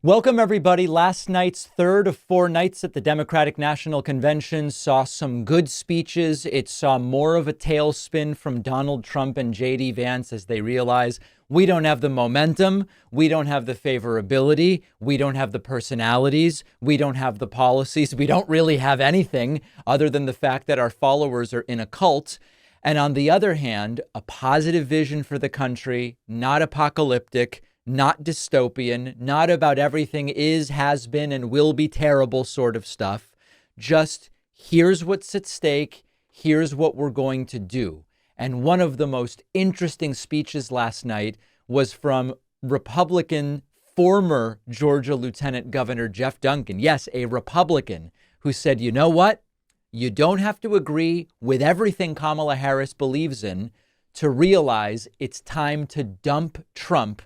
Welcome, everybody. Last night's third of 4 nights at the Democratic National Convention saw some good speeches. It saw more of a tailspin from Donald Trump and J.D. Vance as they realize we don't have the momentum, we don't have the favorability, we don't have the personalities, we don't have the policies, we don't really have anything other than the fact that our followers are in a cult. And on the other hand, a positive vision for the country, not apocalyptic, not dystopian, not about everything is, has been, and will be terrible sort of stuff. Just here's what's at stake. Here's what we're going to do. And one of the most interesting speeches last night was from Republican former Georgia Lieutenant Governor Jeff Duncan. Yes, a Republican who said, you know what? You don't have to agree with everything Kamala Harris believes in to realize it's time to dump Trump.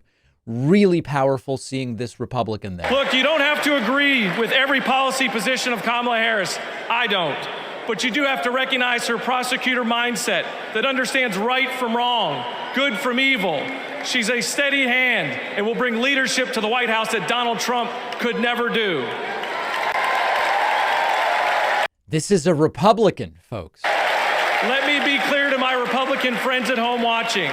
Really powerful seeing this Republican there. Look, you don't have to agree with every policy position of Kamala Harris. I don't. But you do have to recognize her prosecutor mindset that understands right from wrong, good from evil. She's a steady hand and will bring leadership to the White House that Donald Trump could never do. This is a Republican, folks. Let me be clear to my Republican friends at home watching.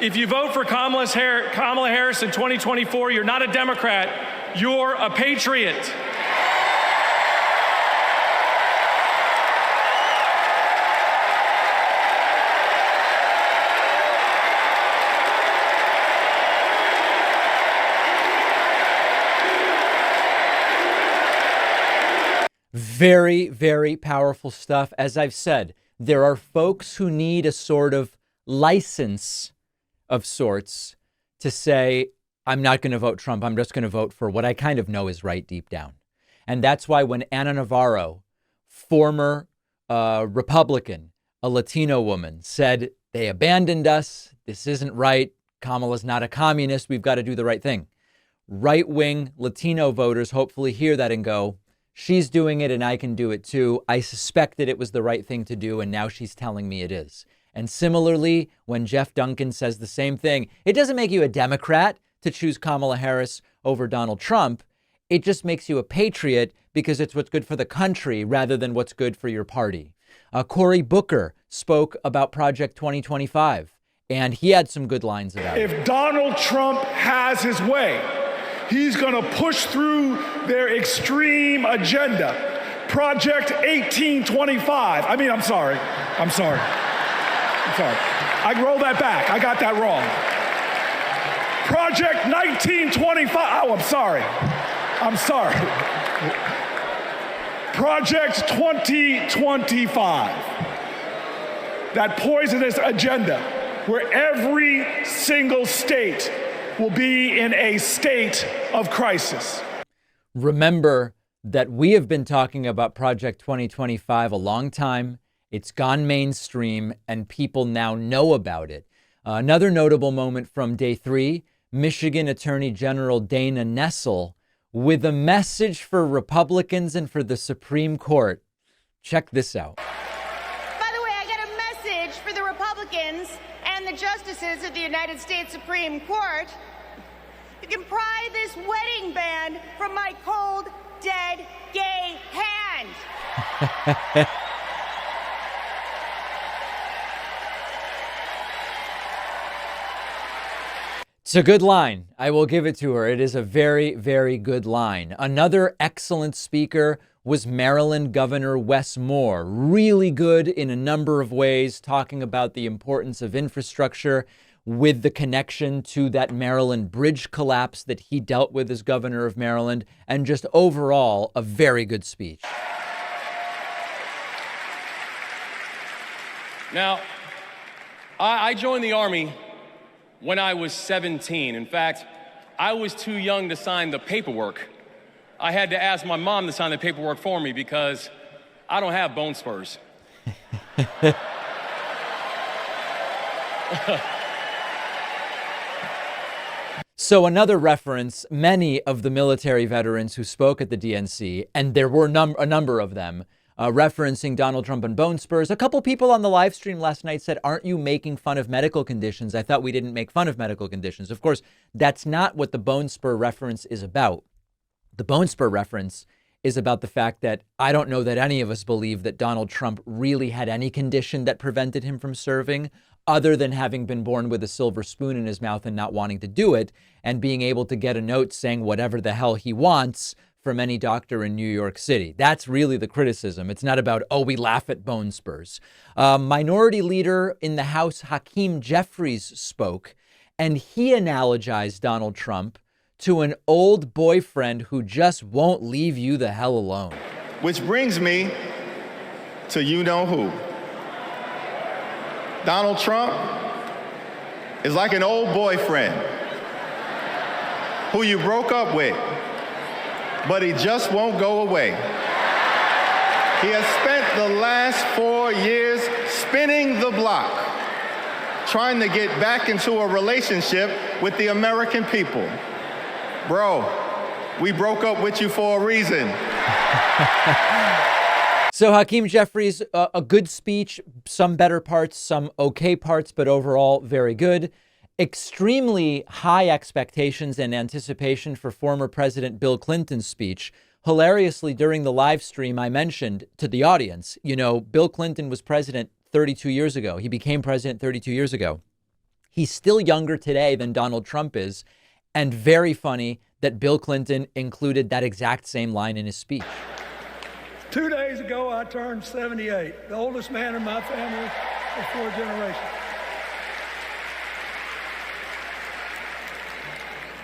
If you vote for Kamala Harris in 2024, you're not a Democrat, you're a patriot. Very, very powerful stuff. As I've said, there are folks who need a sort of license of sorts to say, I'm not going to vote Trump. I'm just going to vote for what I kind of know is right deep down. And that's why when Ana Navarro, former Republican, a Latino woman, said they abandoned us, this isn't right, Kamala's not a communist, we've got to do the right thing. Right-wing Latino voters hopefully hear that and go, she's doing it and I can do it too. I suspected it was the right thing to do and now she's telling me it is. And similarly, when Jeff Duncan says the same thing, it doesn't make you a Democrat to choose Kamala Harris over Donald Trump. It just makes you a patriot because it's what's good for the country rather than what's good for your party. Cory Booker spoke about Project 2025, and he had some good lines about it. If Donald Trump has his way, he's going to push through their extreme agenda. Project 1825. I'm sorry. I rolled that back. I got that wrong. Project 1925. Oh, I'm sorry. Project 2025. That poisonous agenda where every single state will be in a state of crisis. Remember that we have been talking about Project 2025 a long time. It's gone mainstream and people now know about it. Another notable moment from day 3, Michigan Attorney General Dana Nessel with a message for Republicans and for the Supreme Court. Check this out. By the way, I got a message for the Republicans and the justices of the United States Supreme Court. You can pry this wedding band from my cold, dead, gay hand. It's a good line. I will give it to her. It is a very, very good line. Another excellent speaker was Maryland Governor Wes Moore. Really good in a number of ways, talking about the importance of infrastructure with the connection to that Maryland bridge collapse that he dealt with as governor of Maryland, and just overall a very good speech. Now, I joined the Army when I was 17. In fact, I was too young to sign the paperwork. I had to ask my mom to sign the paperwork for me because I don't have bone spurs. So another reference, many of the military veterans who spoke at the DNC, and there were a number of them, referencing Donald Trump and bone spurs. A couple people on the live stream last night said, aren't you making fun of medical conditions? I thought we didn't make fun of medical conditions. Of course, that's not what the bone spur reference is about. The bone spur reference is about the fact that I don't know that any of us believe that Donald Trump really had any condition that prevented him from serving, other than having been born with a silver spoon in his mouth and not wanting to do it, and being able to get a note saying whatever the hell he wants from any doctor in New York City. That's really the criticism. It's not about, oh, we laugh at bone spurs. Minority Leader in the House, Hakeem Jeffries, spoke, and he analogized Donald Trump to an old boyfriend who just won't leave you the hell alone. Which brings me to you-know-who. Donald Trump is like an old boyfriend who you broke up with, but he just won't go away. He has spent the last 4 years spinning the block, trying to get back into a relationship with the American people. Bro, we broke up with you for a reason. So Hakeem Jeffries, a good speech, some better parts, some okay parts, but overall very good. Extremely high expectations and anticipation for former President Bill Clinton's speech. Hilariously, during the live stream, I mentioned to the audience, Bill Clinton was president 32 years ago. He became president 32 years ago. He's still younger today than Donald Trump is. And very funny that Bill Clinton included that exact same line in his speech. 2 days ago, I turned 78, the oldest man in my family of 4 generations.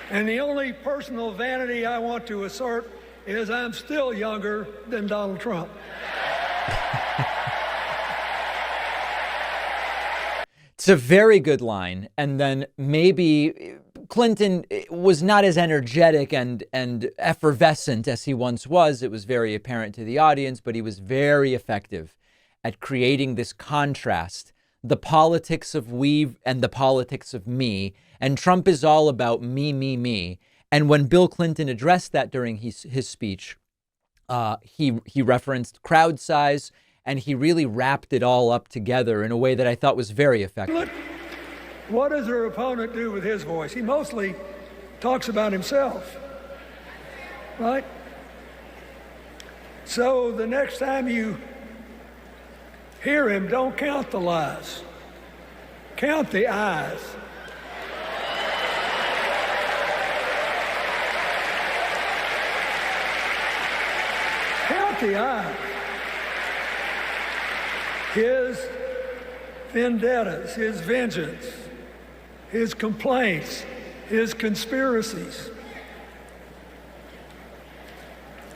And the only personal vanity I want to assert is I'm still younger than Donald Trump. It's a very good line. And then maybe Clinton was not as energetic and effervescent as he once was. It was very apparent to the audience, but he was very effective at creating this contrast, the politics of we and the politics of me. And Trump is all about me, me, me. And when Bill Clinton addressed that during his speech, he referenced crowd size, and he really wrapped it all up together in a way that I thought was very effective. Look, what does her opponent do with his voice? He mostly talks about himself, right? So the next time you hear him, don't count the lies. Count the eyes. Count the eyes. His vendettas, his vengeance, his complaints, his conspiracies.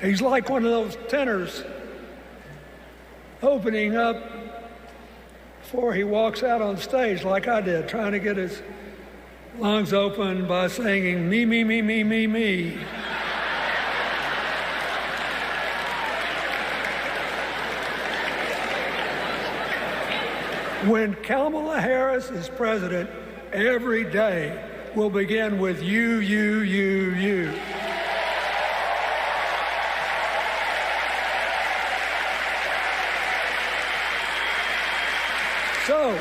He's like one of those tenors opening up before he walks out on stage, like I did, trying to get his lungs open by singing me, me, me, me, me, me. When Kamala Harris is president, every day will begin with you, you, you, you. So,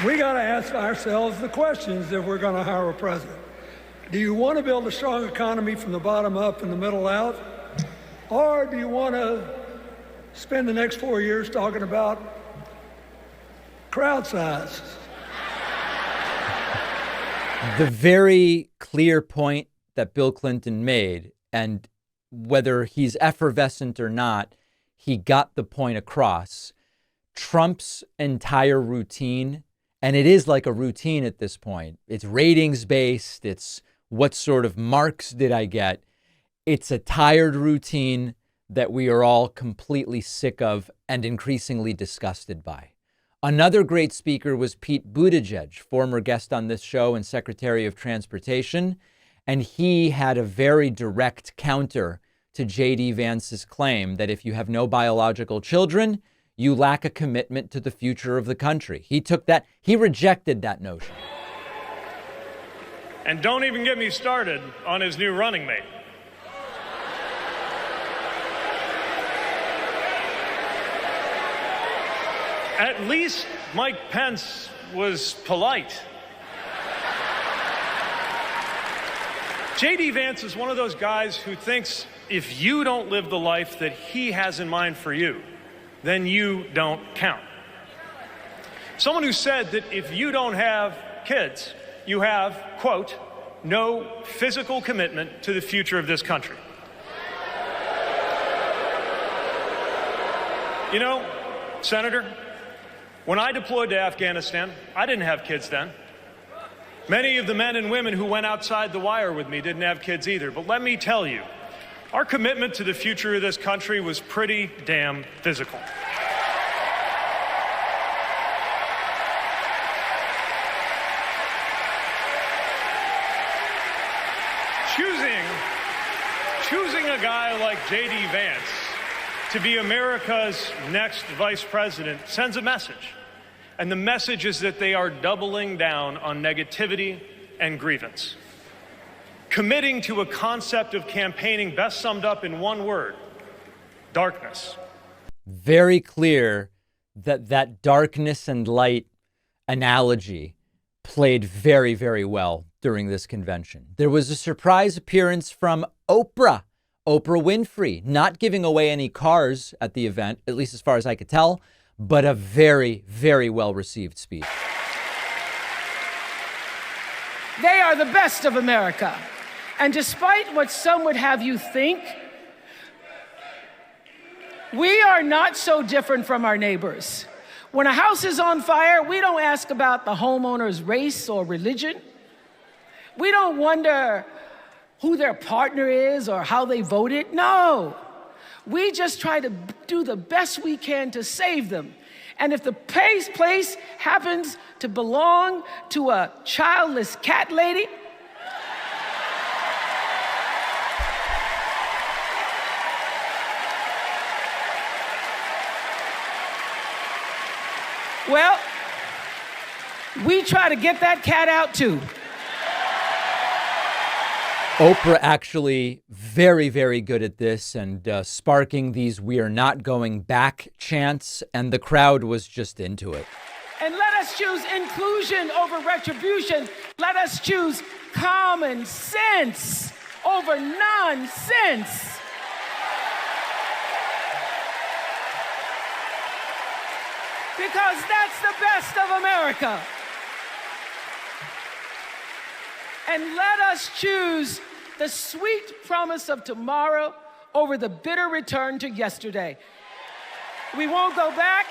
we got to ask ourselves the questions if we're going to hire a president. Do you want to build a strong economy from the bottom up and the middle out? Or do you want to spend the next 4 years talking about crowd size? The very clear point that Bill Clinton made, and whether he's effervescent or not, he got the point across. Trump's entire routine, and it is like a routine at this point. It's ratings based. It's what sort of marks did I get? It's a tired routine that we are all completely sick of and increasingly disgusted by. Another great speaker was Pete Buttigieg, former guest on this show and Secretary of Transportation, and he had a very direct counter to J.D. Vance's claim that if you have no biological children, you lack a commitment to the future of the country. He rejected that notion. And don't even get me started on his new running mate. At least Mike Pence was polite. J.D. Vance is one of those guys who thinks if you don't live the life that he has in mind for you, then you don't count. Someone who said that if you don't have kids, you have, quote, no physical commitment to the future of this country. You know, Senator, when I deployed to Afghanistan, I didn't have kids then. Many of the men and women who went outside the wire with me didn't have kids either. But let me tell you, our commitment to the future of this country was pretty damn physical. Choosing a guy like J.D. Vance to be America's next vice president sends a message. And the message is that they are doubling down on negativity and grievance. Committing to a concept of campaigning best summed up in one word: darkness. Very clear that that darkness and light analogy played very, very well during this convention. There was a surprise appearance from Oprah Winfrey, not giving away any cars at the event, at least as far as I could tell, but a very, very well-received speech. They are the best of America. And despite what some would have you think, we are not so different from our neighbors. When a house is on fire, we don't ask about the homeowner's race or religion. We don't wonder who their partner is or how they voted. No. We just try to do the best we can to save them. And if the place happens to belong to a childless cat lady, well, we try to get that cat out too. Oprah actually very, very good at this and sparking these "we are not going back" chants, and the crowd was just into it. And let us choose inclusion over retribution. Let us choose common sense over nonsense. Because that's the best of America. And let us choose the sweet promise of tomorrow over the bitter return to yesterday. We won't go back.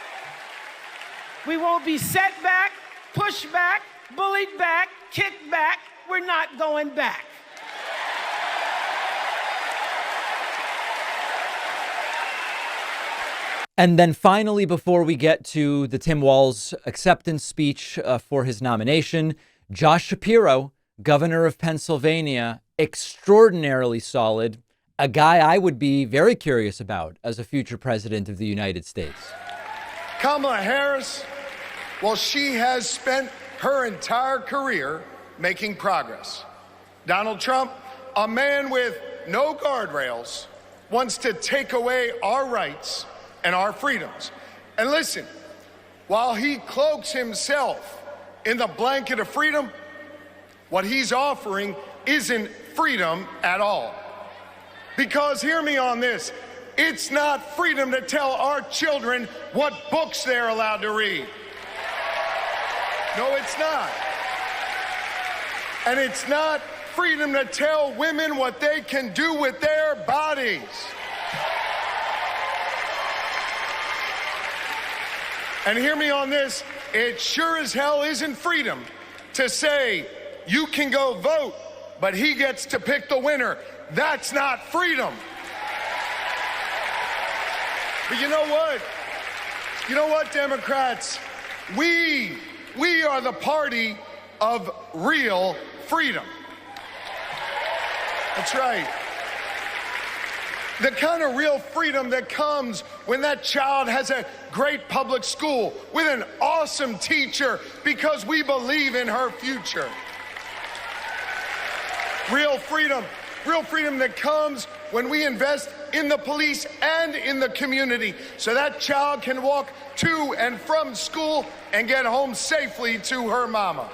We won't be set back, pushed back, bullied back, kicked back. We're not going back. And then finally, before we get to the Tim Walz acceptance speech for his nomination, Josh Shapiro, governor of Pennsylvania, extraordinarily solid, a guy I would be very curious about as a future president of the United States. Kamala Harris, well, she has spent her entire career making progress. Donald Trump, a man with no guardrails, wants to take away our rights and our freedoms. And listen, while he cloaks himself in the blanket of freedom, what he's offering isn't freedom at all. Because hear me on this, it's not freedom to tell our children what books they're allowed to read. No, it's not. And it's not freedom to tell women what they can do with their bodies. And hear me on this, it sure as hell isn't freedom to say you can go vote, but he gets to pick the winner. That's not freedom. But you know what? You know what, Democrats? We are the party of real freedom. That's right. The kind of real freedom that comes when that child has a great public school with an awesome teacher because we believe in her future. Real freedom that comes when we invest in the police and in the community so that child can walk to and from school and get home safely to her mama.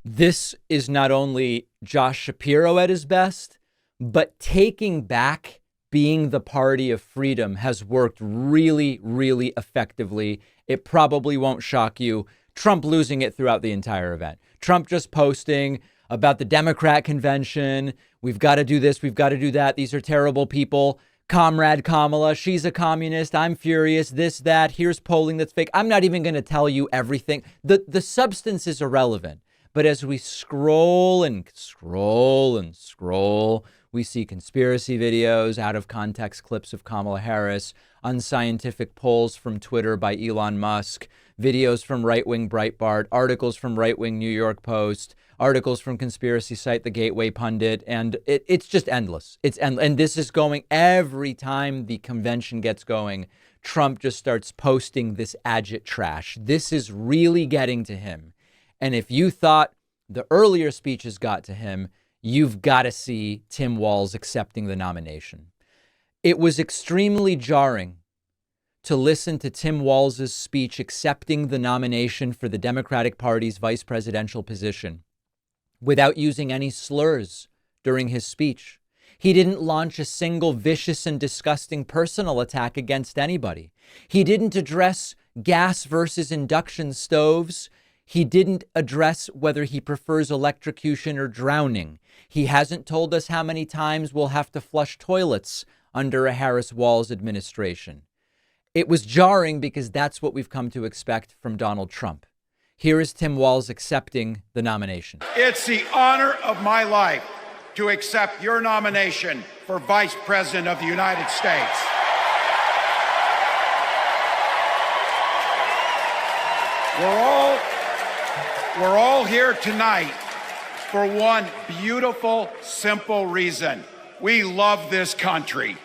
This is not only Josh Shapiro at his best, but taking back being the party of freedom has worked really, really effectively. It probably won't shock you. Trump losing it throughout the entire event. Trump just posting about the Democrat convention. We've got to do this. We've got to do that. These are terrible people. Comrade Kamala, she's a communist. I'm furious. This, that. Here's polling that's fake. I'm not even going to tell you everything. The substance is irrelevant. But as we scroll and scroll and scroll, we see conspiracy videos, out of context clips of Kamala Harris, unscientific polls from Twitter by Elon Musk, videos from right-wing Breitbart, articles from right-wing New York Post, articles from conspiracy site The Gateway Pundit, and it's just endless. It's endless. And this is going every time the convention gets going. Trump just starts posting this agit trash. This is really getting to him. And if you thought the earlier speeches got to him, you've got to see Tim Walz accepting the nomination. It was extremely jarring to listen to Tim Walz's speech accepting the nomination for the Democratic Party's vice presidential position without using any slurs during his speech. He didn't launch a single vicious and disgusting personal attack against anybody. He didn't address gas versus induction stoves. He didn't address whether he prefers electrocution or drowning. He hasn't told us how many times we'll have to flush toilets under a Harris-Walz administration. It was jarring because that's what we've come to expect from Donald Trump. Here is Tim Walz accepting the nomination. It's the honor of my life to accept your nomination for Vice President of the United States. We're all here tonight for one beautiful, simple reason. We love this country.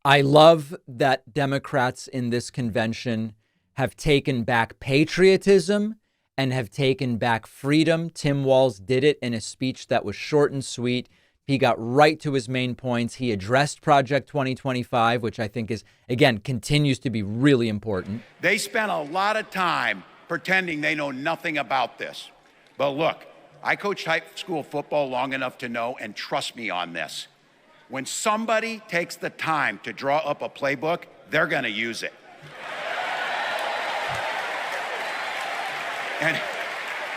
I love that Democrats in this convention have taken back patriotism and have taken back freedom. Tim Walz did it in a speech that was short and sweet. He got right to his main points. He addressed Project 2025, which I think is, again, continues to be really important. They spent a lot of time pretending they know nothing about this. But look, I coached high school football long enough to know, and trust me on this, when somebody takes the time to draw up a playbook, they're going to use it.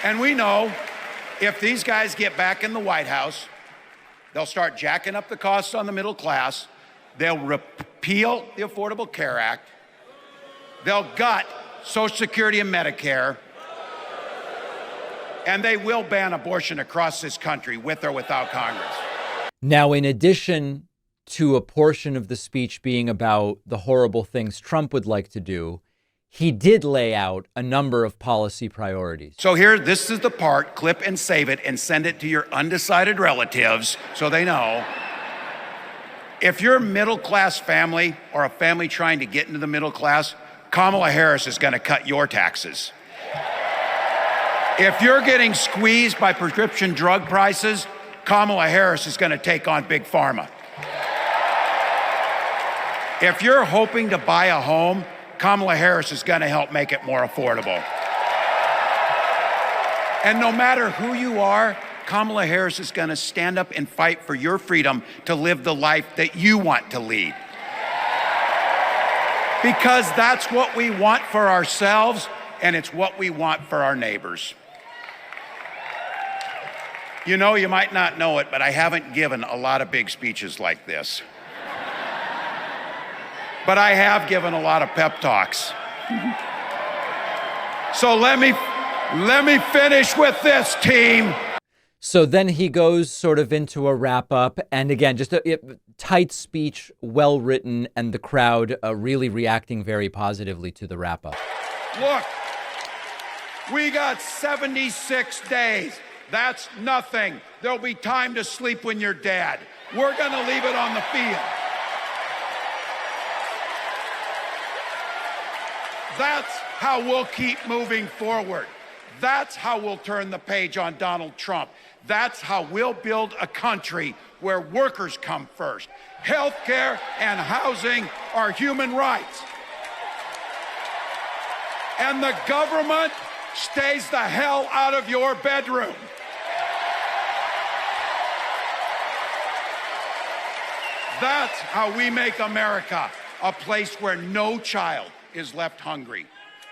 And we know if these guys get back in the White House, they'll start jacking up the costs on the middle class. They'll repeal the Affordable Care Act. They'll gut Social Security and Medicare. And they will ban abortion across this country with or without Congress. Now, in addition to a portion of the speech being about the horrible things Trump would like to do, he did lay out a number of policy priorities. So here, this is the part, clip and save it and send it to your undecided relatives so they know. If you're a middle-class family or a family trying to get into the middle class, Kamala Harris is going to cut your taxes. If you're getting squeezed by prescription drug prices, Kamala Harris is going to take on Big Pharma. If you're hoping to buy a home, Kamala Harris is going to help make it more affordable. And no matter who you are, Kamala Harris is going to stand up and fight for your freedom to live the life that you want to lead. Because that's what we want for ourselves, and it's what we want for our neighbors. You know, you might not know it, but I haven't given a lot of big speeches like this. But I have given a lot of pep talks. So let me finish with this, team. So then he goes sort of into a wrap up. And again, just a tight speech, well written, and the crowd really reacting very positively to the wrap up. Look, we got 76 days. That's nothing. There'll be time to sleep when you're dead. We're going to leave it on the field. That's how we'll keep moving forward. That's how we'll turn the page on Donald Trump. That's how we'll build a country where workers come first. Healthcare and housing are human rights. And the government stays the hell out of your bedroom. That's how we make America a place where no child is left hungry,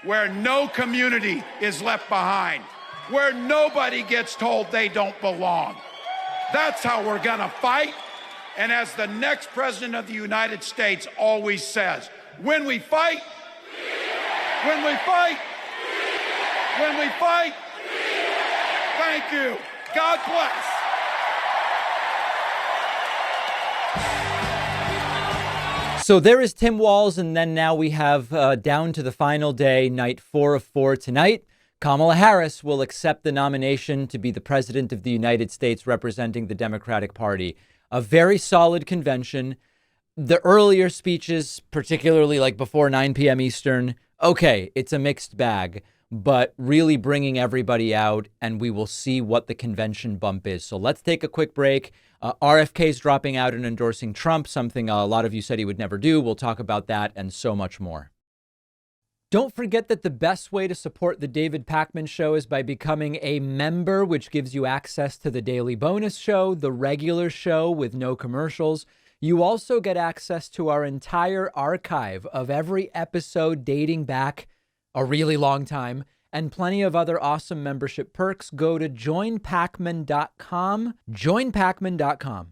where no community is left behind, where nobody gets told they don't belong. That's how we're gonna fight. And as the next president of the United States always says, when we fight, when we fight, when we fight, thank you. God bless. So there is Tim Walz, and then now we have down to the final day, night 4 of 4 tonight. Kamala Harris will accept the nomination to be the president of the United States representing the Democratic Party. A very solid convention. The earlier speeches, particularly like before 9 p.m. Eastern, okay, it's a mixed bag, but really bringing everybody out, and we will see what the convention bump is. So let's take a quick break. RFK's dropping out and endorsing Trump, something a lot of you said he would never do. We'll talk about that and so much more. Don't forget that the best way to support the David Pakman Show is by becoming a member, which gives you access to the daily bonus show, the regular show with no commercials. You also get access to our entire archive of every episode dating back a really long time, and plenty of other awesome membership perks. Go to joinpakman.com, joinpakman.com.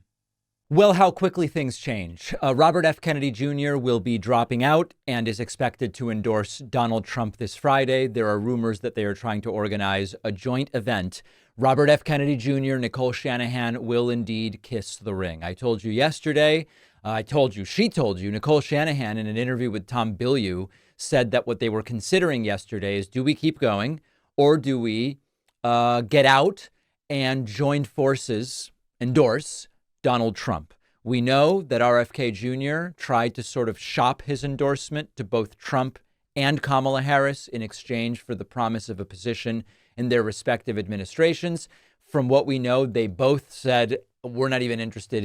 Well, how quickly things change. Robert F. Kennedy Jr. will be dropping out and is expected to endorse Donald Trump this Friday. There are rumors that they are trying to organize a joint event. Robert F. Kennedy Jr., Nicole Shanahan will indeed kiss the ring. I told you yesterday, she told you, Nicole Shanahan in an interview with Tom Bilyeu said that what they were considering yesterday is, do we keep going or do we get out and join forces, endorse Donald Trump? We know that RFK Jr. tried to sort of shop his endorsement to both Trump and Kamala Harris in exchange for the promise of a position in their respective administrations. From what we know, they both said, we're not even interested.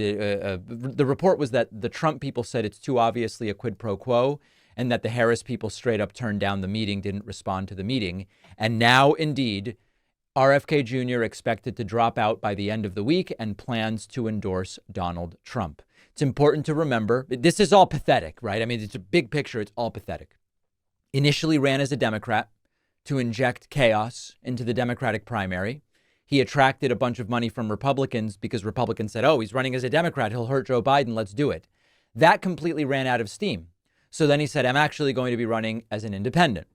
The report was that the Trump people said it's too obviously a quid pro quo, and that the Harris people straight up turned down the meeting, didn't respond to the meeting. And now, indeed, RFK Jr. expected to drop out by the end of the week and plans to endorse Donald Trump. It's important to remember, this is all pathetic, right? I mean, it's a big picture. It's all pathetic. Initially ran as a Democrat to inject chaos into the Democratic primary. He attracted a bunch of money from Republicans because Republicans said, oh, he's running as a Democrat. He'll hurt Joe Biden. Let's do it. That completely ran out of steam. So then he said, I'm actually going to be running as an independent.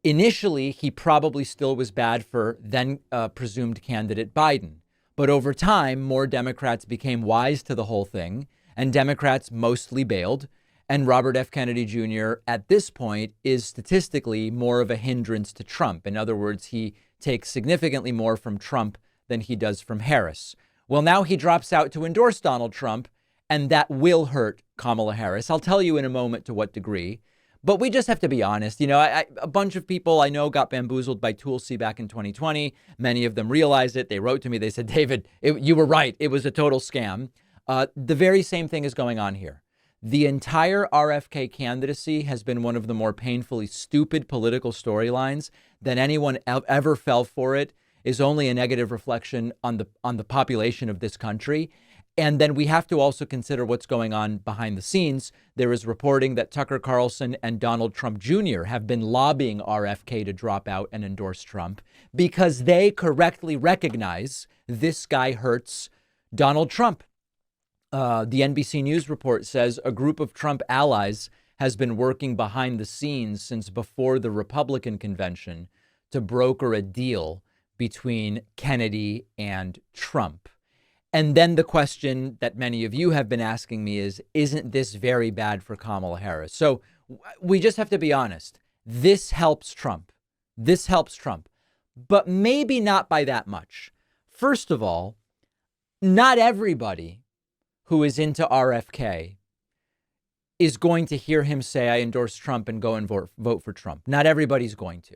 Initially, he probably still was bad for then presumed candidate Biden. But over time, more Democrats became wise to the whole thing, and Democrats mostly bailed. And Robert F. Kennedy Jr. at this point is statistically more of a hindrance to Trump. In other words, he takes significantly more from Trump than he does from Harris. Well, now he drops out to endorse Donald Trump, and that will hurt Kamala Harris. I'll tell you in a moment to what degree. But we just have to be honest. You know, a bunch of people I know got bamboozled by Tulsi back in 2020. Many of them realized it. They wrote to me. They said, David, you were right. It was a total scam. The very same thing is going on here. The entire RFK candidacy has been one of the more painfully stupid political storylines than anyone ever fell for. It is only a negative reflection on the population of this country. And then we have to also consider what's going on behind the scenes. There is reporting that Tucker Carlson and Donald Trump Jr. have been lobbying RFK to drop out and endorse Trump because they correctly recognize this guy hurts Donald Trump. The NBC News report says a group of Trump allies has been working behind the scenes since before the Republican convention to broker a deal between Kennedy and Trump. And then the question that many of you have been asking me is, isn't this very bad for Kamala Harris? So we just have to be honest. This helps Trump. This helps Trump, but maybe not by that much. First of all, not everybody who is into RFK is going to hear him say, I endorse Trump and go and vote for Trump. Not everybody's going to.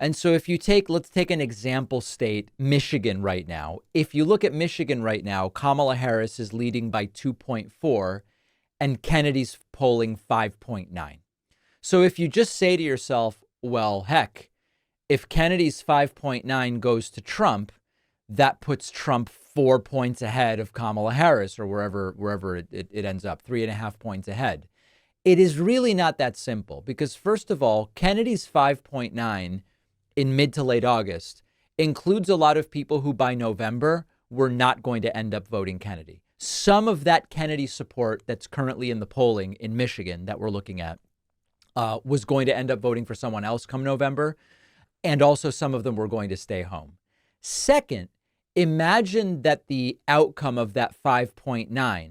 And so if you let's take an example state, Michigan right now. If you look at Michigan right now, Kamala Harris is leading by 2.4 and Kennedy's polling 5.9. So if you just say to yourself, well, heck, if Kennedy's 5.9 goes to Trump, that puts Trump 4 points ahead of Kamala Harris or wherever it ends up, 3.5 points ahead. It is really not that simple because, first of all, Kennedy's 5.9 in mid to late August includes a lot of people who by November were not going to end up voting Kennedy. Some of that Kennedy support that's currently in the polling in Michigan that we're looking at was going to end up voting for someone else come November. And also some of them were going to stay home. Second, imagine that the outcome of that 5.9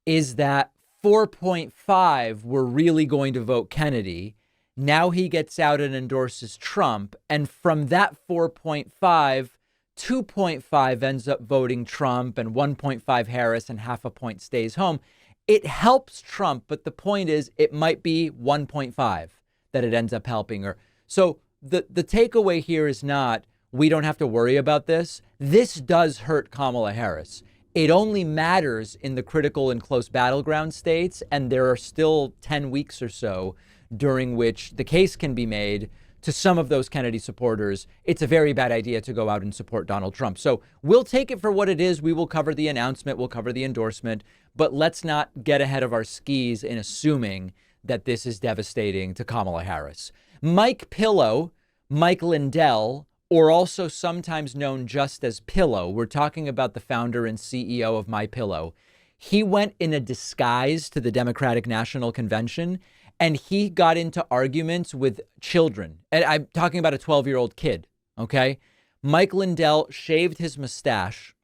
is that 4.5 were really going to vote Kennedy. Now he gets out and endorses Trump. And from that 4.5, 2.5 ends up voting Trump and 1.5 Harris and 0.5 point stays home. It helps Trump. But the point is, it might be 1.5 that it ends up helping her. So the takeaway here is not, we don't have to worry about this. This does hurt Kamala Harris. It only matters in the critical and close battleground states. And there are still 10 weeks or so during which the case can be made to some of those Kennedy supporters. It's a very bad idea to go out and support Donald Trump. So we'll take it for what it is. We will cover the announcement. We'll cover the endorsement. But let's not get ahead of our skis in assuming that this is devastating to Kamala Harris. Mike Pillow, Mike Lindell, or also sometimes known just as Pillow. We're talking about the founder and CEO of MyPillow. He went in a disguise to the Democratic National Convention, and he got into arguments with children. And I'm talking about a 12-year-old kid, okay? Mike Lindell shaved his mustache,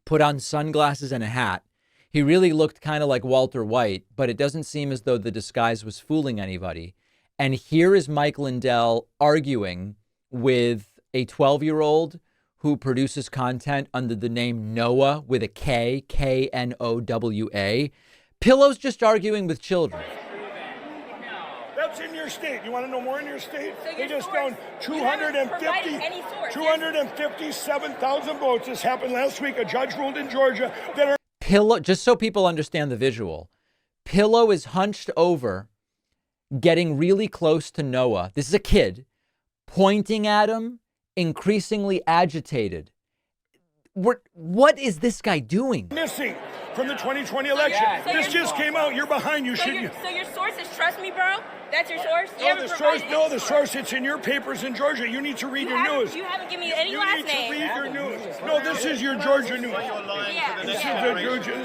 put on sunglasses and a hat. He really looked kind of like Walter White, but it doesn't seem as though the disguise was fooling anybody. And here is Mike Lindell arguing with a 12-year-old who produces content under the name Noah with a K, K-N-O-W-A. Pillow's just arguing with children. That's in your state. You want to know more in your state? So they just found 257,000 votes. This happened last week. A judge ruled in Georgia that are... Pillow, just so people understand the visual, Pillow is hunched over, getting really close to Noah. This is a kid, pointing at him, increasingly agitated. What is this guy doing? Missing from the 2020 election. This just came out. You're behind. You should. So your source is Trust Me, bro? That's your source? The source. It's in your papers in Georgia. You need to read your news. You haven't given me any last name. You need to read your news. No, this is your Georgia news. This is your Georgia.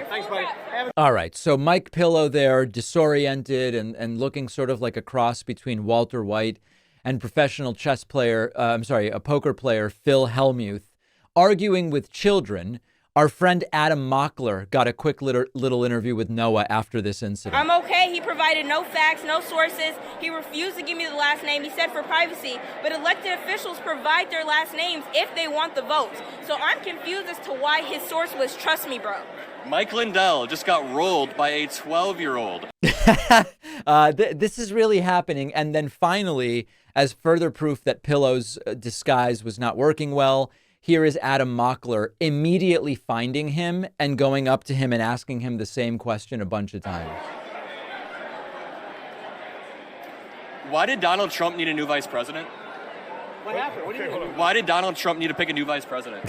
Thanks, buddy. All right. So Mike Pillow there, disoriented and looking sort of like a cross between Walter White and professional chess player, a poker player, Phil Hellmuth, arguing with children. Our friend Adam Mockler got a quick little interview with Noah after this incident. I'm okay. He provided no facts, no sources. He refused to give me the last name. He said for privacy, but elected officials provide their last names if they want the votes. So I'm confused as to why his source was Trust Me, bro. Mike Lindell just got rolled by a 12-year-old. This is really happening. And then finally, as further proof that Pillow's disguise was not working well, here is Adam Mockler immediately finding him and going up to him and asking him the same question a bunch of times. Why did Donald Trump need a new vice president? What happened? What do you mean? Why did Donald Trump need to pick a new vice president?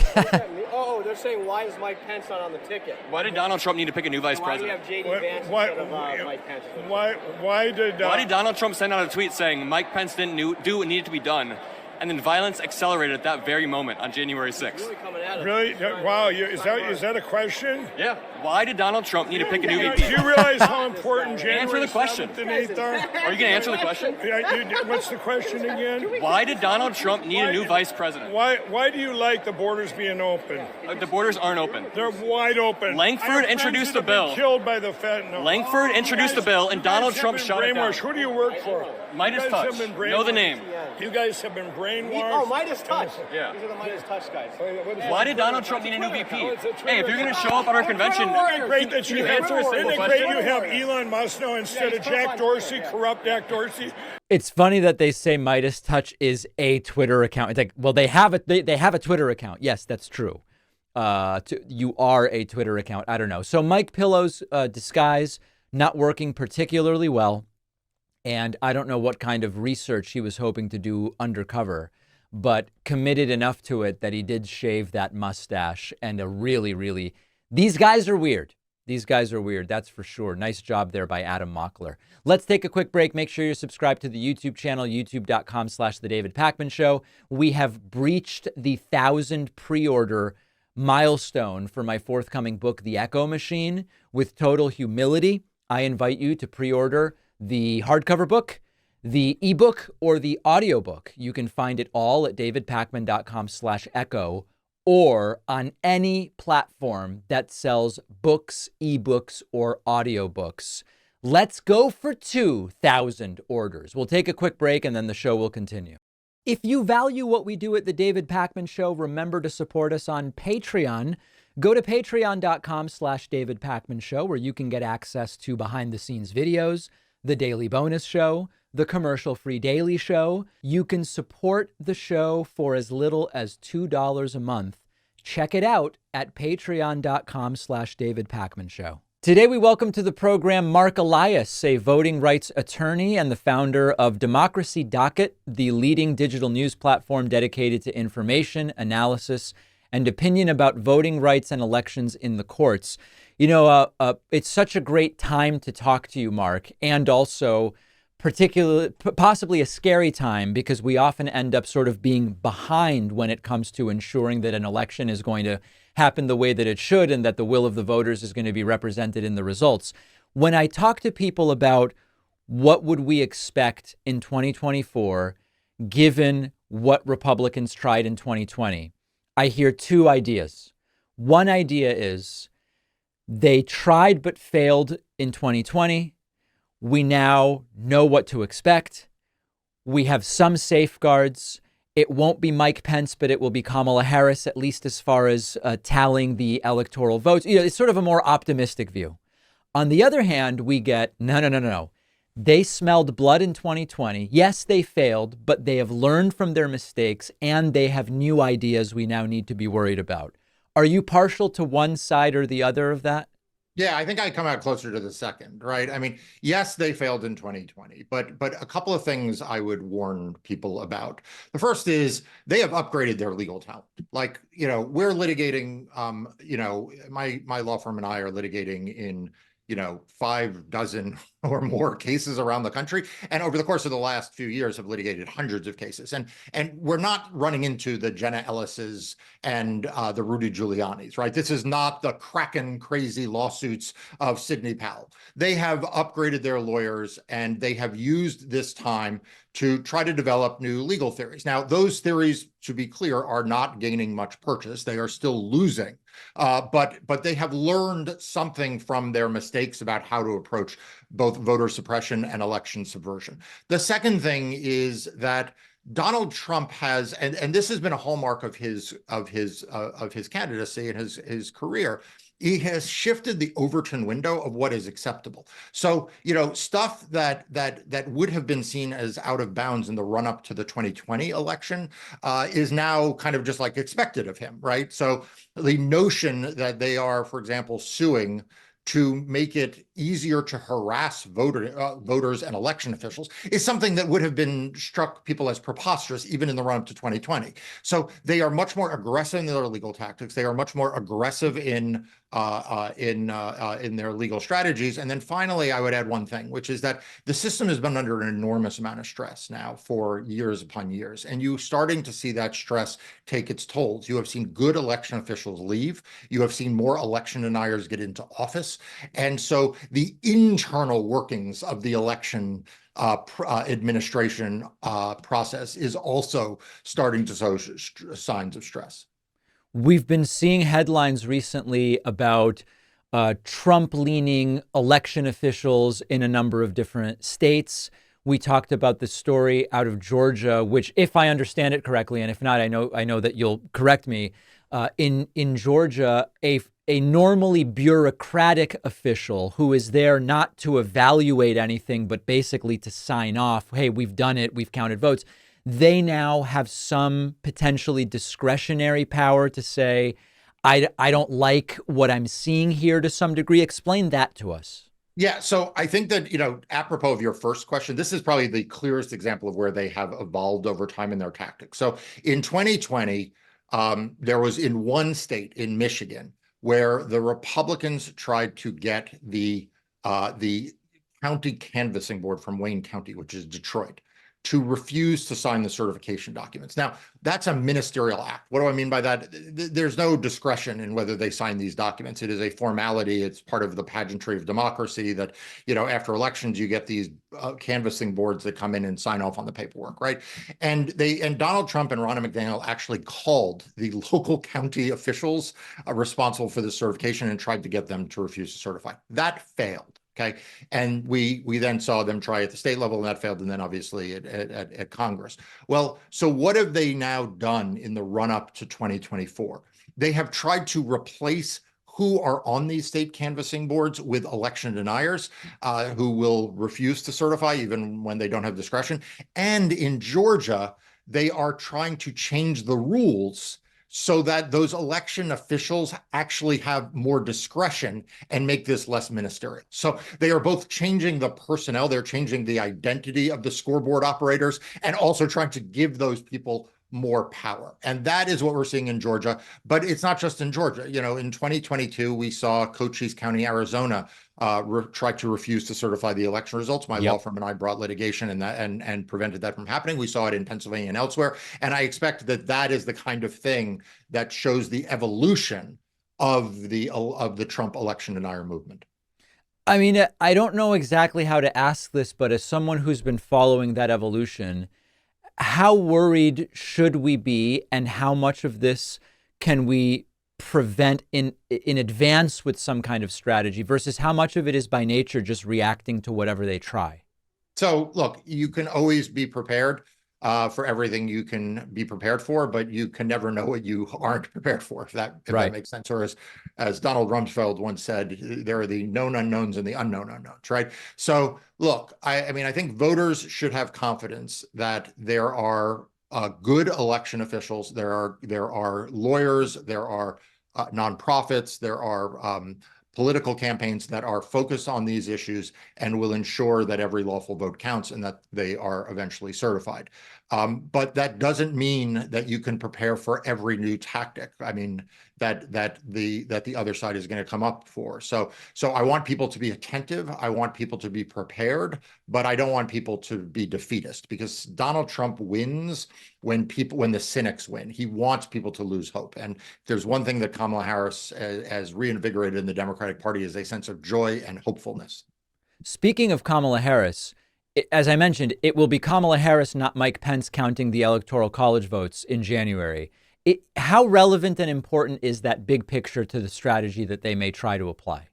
Oh, they're saying, why is Mike Pence not on the ticket? Why did Donald Trump need to pick a new vice president? Why do you have J.D. Vance instead of Mike Pence? Why did Donald Trump send out a tweet saying Mike Pence didn't do what needed to be done, and then violence accelerated at that very moment on January 6th? Really? Wow, is that a question? Yeah. Why did Donald Trump need to pick a new VP? Do you realize how important January 7th and 8th are? Are you going to answer the question? What's the question again? Why did Donald Trump need a new vice president? Why do you like the borders being open? The borders aren't open. They're wide open. Langford introduced the bill. Killed by the fentanyl. Langford introduced the bill, and Donald Trump shot it down. Who do you work for? Midas Touch. Know the name. You guys have been brainwashed. brainwashed. Oh, Midas touch. Yeah. These are the Midas touch guys. Why did Donald Trump need a new VP? Hey, if you're going to show up at our convention, Isn't it great that you have Elon Musk now instead of Jack Dorsey, corrupt Jack Dorsey? It's funny that they say Midas Touch is a Twitter account. It's like, well, they have a Twitter account. Yes, that's true. You are a Twitter account. I don't know. So Mike Pillow's disguise not working particularly well. And I don't know what kind of research he was hoping to do undercover, but committed enough to it that he did shave that mustache. And these guys are weird. These guys are weird, that's for sure. Nice job there by Adam Mockler. Let's take a quick break. Make sure you're subscribed to the YouTube channel, youtube.com/The David Pakman Show. We have breached the 1,000 pre-order milestone for my forthcoming book, The Echo Machine. With total humility, I invite you to pre-order the hardcover book, the ebook, or the audiobook. You can find it all at davidpakman.com/echo or on any platform that sells books, ebooks, or audiobooks. Let's go for 2,000 orders. We'll take a quick break and then the show will continue. If you value what we do at The David Pakman Show, remember to support us on Patreon. Go to patreon.com/David Pakman Show, where you can get access to behind-the-scenes videos, the daily bonus show, the commercial-free daily show. You can support the show for as little as $2 a month. Check it out at patreon.com/David Pakman Show. Today, we welcome to the program Mark Elias, a voting rights attorney and the founder of Democracy Docket, the leading digital news platform dedicated to information, analysis, and opinion about voting rights and elections in the courts. You know, it's such a great time to talk to you, Mark, and also possibly a scary time, because we often end up sort of being behind when it comes to ensuring that an election is going to happen the way that it should and that the will of the voters is going to be represented in the results. When I talk to people about what would we expect in 2024, given what Republicans tried in 2020, I hear two ideas. One idea is they tried but failed in 2020. We now know what to expect. We have some safeguards. It won't be Mike Pence, but it will be Kamala Harris, at least as far as tallying the electoral votes. You know, it's sort of a more optimistic view. On the other hand, we get, no. They smelled blood in 2020. Yes, they failed, but they have learned from their mistakes and they have new ideas we now need to be worried about. Are you partial to one side or the other of that? Yeah, I think I come out closer to the second, right? I mean, yes, they failed in 2020, but a couple of things I would warn people about. The first is they have upgraded their legal talent. Like, you know, we're litigating, my law firm and I are litigating in 6 or more cases around the country. And over the course of the last few years have litigated hundreds of cases. And we're not running into the Jenna Ellis's and the Rudy Giuliani's, right? This is not the Kraken crazy lawsuits of Sidney Powell. They have upgraded their lawyers and they have used this time to try to develop new legal theories. Now, those theories, to be clear, are not gaining much purchase. They are still losing, but they have learned something from their mistakes about how to approach both voter suppression and election subversion. The second thing is that Donald Trump has, and this has been a hallmark of his candidacy and his career. He has shifted the Overton window of what is acceptable. So, stuff that would have been seen as out of bounds in the run-up to the 2020 election is now kind of just like expected of him, right? So the notion that they are, for example, suing to make it easier to harass voters and election officials is something that would have been struck people as preposterous even in the run-up to 2020. So they are much more aggressive in their legal tactics. They are much more aggressive in their legal strategies. And then finally, I would add one thing, which is that the system has been under an enormous amount of stress now for years upon years. And you're starting to see that stress take its tolls. You have seen good election officials leave. You have seen more election deniers get into office. And so the internal workings of the election administration process is also starting to show signs of stress. We've been seeing headlines recently about Trump-leaning election officials in a number of different states. we talked about the story out of Georgia, which, if I understand it correctly, and if not, I know that you'll correct me. In Georgia, a normally bureaucratic official who is there not to evaluate anything, but basically to sign off, hey, we've done it, we've counted votes. They now have some potentially discretionary power to say, I don't like what I'm seeing here to some degree. Explain that to us. Yeah, so I think that, apropos of your first question, this is probably the clearest example of where they have evolved over time in their tactics. So in 2020, there was in one state, in Michigan, where the Republicans tried to get the county canvassing board from Wayne County, which is Detroit, to refuse to sign the certification documents. Now, that's a ministerial act. What do I mean by that? There's no discretion in whether they sign these documents. It is a formality. It's part of the pageantry of democracy that, after elections, you get these canvassing boards that come in and sign off on the paperwork, right? And Donald Trump and Ronna McDaniel actually called the local county officials responsible for this certification and tried to get them to refuse to certify. That failed. Okay. And we then saw them try at the state level, and that failed. And then obviously at Congress. Well, so what have they now done in the run up to 2024? They have tried to replace who are on these state canvassing boards with election deniers who will refuse to certify even when they don't have discretion. And in Georgia, they are trying to change the rules so that those election officials actually have more discretion and make this less ministerial. So they are both changing the personnel, they're changing the identity of the scoreboard operators, and also trying to give those people more power. And that is what we're seeing in Georgia. But it's not just in Georgia. In 2022, we saw Cochise County, Arizona, try to refuse to certify the election results. My law firm and I brought litigation and prevented that from happening. We saw it in Pennsylvania and elsewhere. And I expect that is the kind of thing that shows the evolution of the Trump election denier movement. I mean, I don't know exactly how to ask this, but as someone who's been following that evolution, how worried should we be, and how much of this can we prevent in advance with some kind of strategy versus how much of it is by nature just reacting to whatever they try? So look, you can always be prepared for everything you can be prepared for, but you can never know what you aren't prepared for, if that makes sense. Or as Donald Rumsfeld once said, there are the known unknowns and the unknown unknowns, right? So look, I mean, I think voters should have confidence that there are good election officials, there are lawyers, there are nonprofits, there are political campaigns that are focused on these issues and will ensure that every lawful vote counts and that they are eventually certified. But that doesn't mean that you can prepare for every new tactic. I mean, that the other side is going to come up for. So I want people to be attentive. I want people to be prepared, but I don't want people to be defeatist, because Donald Trump wins when the cynics win. He wants people to lose hope. And if there's one thing that Kamala Harris has reinvigorated in the Democratic Party is a sense of joy and hopefulness. Speaking of Kamala Harris, as I mentioned, it will be Kamala Harris, not Mike Pence, counting the Electoral College votes in January. How relevant and important is that big picture to the strategy that they may try to apply?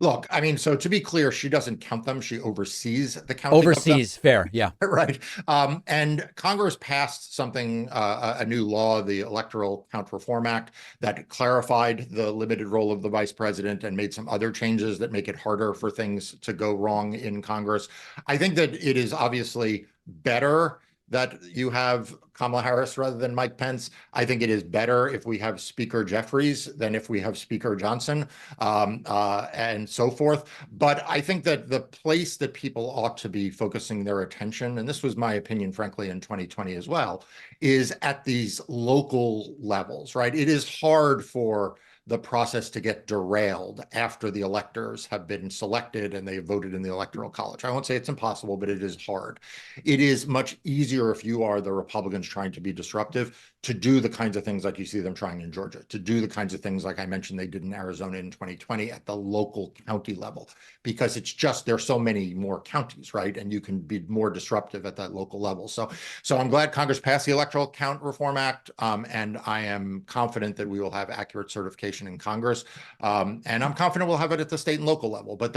Look, I mean, so to be clear, she doesn't count them. She oversees the counting. Oversees, fair, yeah. Right. And Congress passed something, a new law, the Electoral Count Reform Act, that clarified the limited role of the vice president and made some other changes that make it harder for things to go wrong in Congress. I think that it is obviously better that you have Kamala Harris rather than Mike Pence. I think it is better if we have Speaker Jeffries than if we have Speaker Johnson, and so forth. But I think that the place that people ought to be focusing their attention, and this was my opinion, frankly, in 2020 as well, is at these local levels, right? It is hard for the process to get derailed after the electors have been selected and they voted in the Electoral College. I won't say it's impossible, but it is hard. It is much easier if you are the Republicans trying to be disruptive to do the kinds of things like you see them trying in Georgia, to do the kinds of things like I mentioned they did in Arizona in 2020 at the local county level, because it's just there's so many more counties, right? And you can be more disruptive at that local level. So I'm glad Congress passed the Electoral Count Reform Act, and I am confident that we will have accurate certification in Congress, and I'm confident we'll have it at the state and local level. But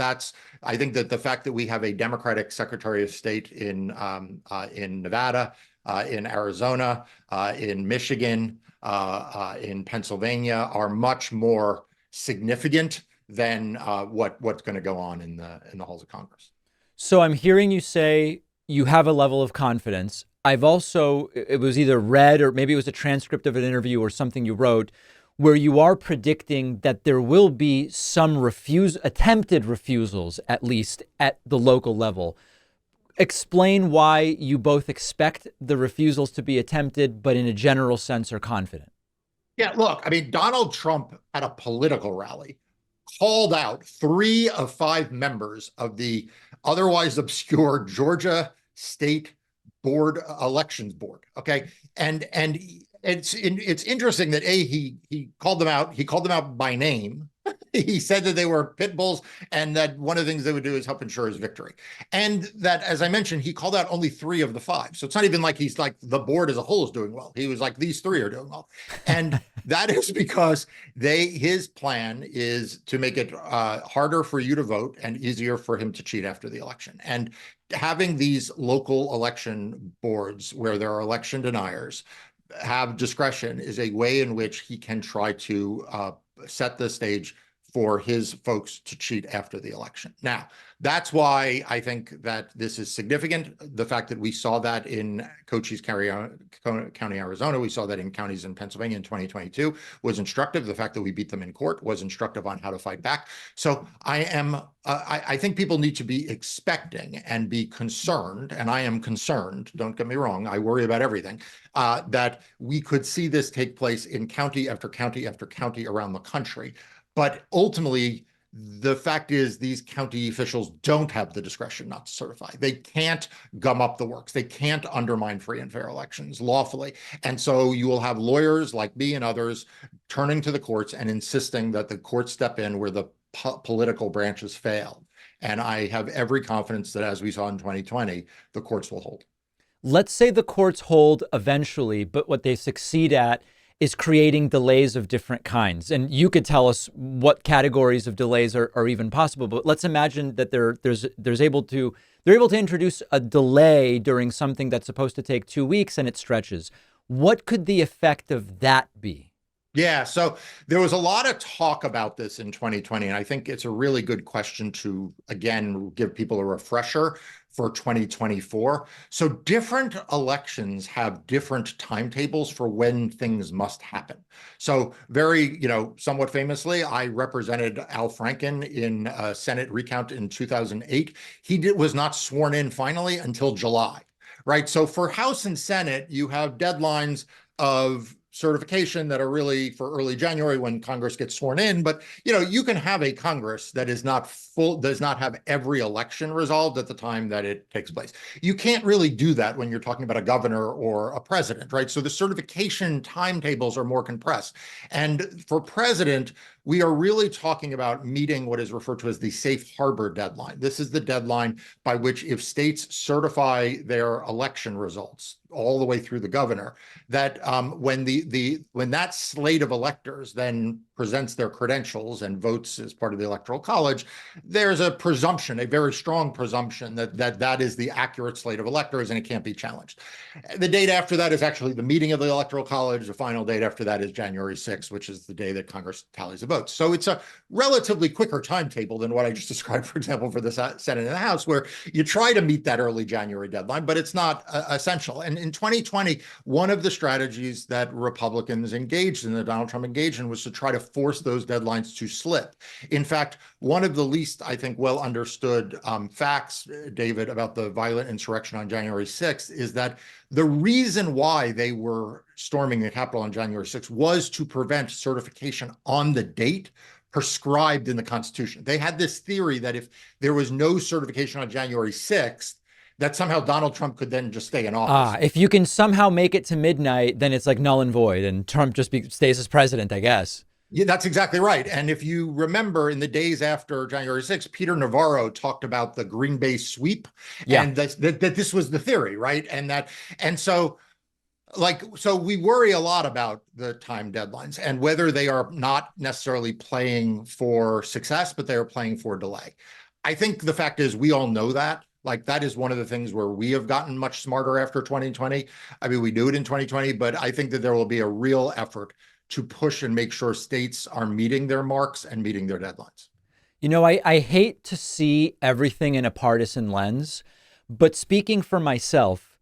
I think that the fact that we have a Democratic Secretary of State in Nevada, in Arizona, in Michigan, in Pennsylvania are much more significant than what's going to go on in the halls of Congress. So I'm hearing you say you have a level of confidence. I've also, it was either read or maybe it was a transcript of an interview or something you wrote, where you are predicting that there will be some attempted refusals, at least at the local level. Explain why you both expect the refusals to be attempted, but in a general sense are confident. Yeah, look, I mean, Donald Trump at a political rally called out 3 of 5 members of the otherwise obscure Georgia State Board Elections Board. Okay, and it's interesting that he called them out. He called them out by name. He said that they were pit bulls and that one of the things they would do is help ensure his victory. And that, as I mentioned, he called out only 3 of the 5. So it's not even like he's like the board as a whole is doing well. He was like, these 3 are doing well. And that is because his plan is to make it harder for you to vote and easier for him to cheat after the election. And having these local election boards where there are election deniers have discretion is a way in which he can try to set the stage for his folks to cheat after the election. Now, that's why I think that this is significant. The fact that we saw that in Cochise County, Arizona, we saw that in counties in Pennsylvania in 2022 was instructive. The fact that we beat them in court was instructive on how to fight back. So I think people need to be expecting and be concerned, and I am concerned, don't get me wrong, I worry about everything, that we could see this take place in county after county after county around the country. But ultimately, the fact is these county officials don't have the discretion not to certify. They can't gum up the works. They can't undermine free and fair elections lawfully. And so you will have lawyers like me and others turning to the courts and insisting that the courts step in where the political branches fail. And I have every confidence that, as we saw in 2020, the courts will hold. Let's say the courts hold eventually, but what they succeed at is creating delays of different kinds. And you could tell us what categories of delays are even possible, but let's imagine that they're able to introduce a delay during something that's supposed to take 2 weeks and it stretches. What could the effect of that be? Yeah, so there was a lot of talk about this in 2020, and I think it's a really good question to, again, give people a refresher for 2024. So different elections have different timetables for when things must happen. So very, somewhat famously, I represented Al Franken in a Senate recount in 2008. He was not sworn in finally until July, right? So for House and Senate, you have deadlines of certification that are really for early January when Congress gets sworn in. But, you can have a Congress that is not full, does not have every election resolved at the time that it takes place. You can't really do that when you're talking about a governor or a president, right? So the certification timetables are more compressed. And for president, we are really talking about meeting what is referred to as the safe harbor deadline. This is the deadline by which if states certify their election results all the way through the governor, that when that slate of electors then presents their credentials and votes as part of the Electoral College, there's a presumption, a very strong presumption that is the accurate slate of electors and it can't be challenged. The date after that is actually the meeting of the Electoral College. The final date after that is January 6th, which is the day that Congress tallies the votes. So it's a relatively quicker timetable than what I just described, for example, for the Senate and the House, where you try to meet that early January deadline, but it's not essential. And in 2020, one of the strategies that Republicans engaged in, that Donald Trump engaged in, was to try to force those deadlines to slip. In fact, one of the least, I think, well understood facts, David, about the violent insurrection on January 6th is that the reason why they were storming the Capitol on January 6th was to prevent certification on the date prescribed in the Constitution. They had this theory that if there was no certification on January 6th, that somehow Donald Trump could then just stay in office. If you can somehow make it to midnight, then it's like null and void, and Trump just stays as president, I guess. Yeah, that's exactly right. And if you remember, in the days after January 6th, Peter Navarro talked about the Green Bay sweep, and that this was the theory, right? So we worry a lot about the time deadlines and whether they are not necessarily playing for success, but they are playing for delay. I think the fact is we all know that. Like, that is one of the things where we have gotten much smarter after 2020. I mean, we knew it in 2020, but I think that there will be a real effort to push and make sure states are meeting their marks and meeting their deadlines. You know, I hate to see everything in a partisan lens, but speaking for myself,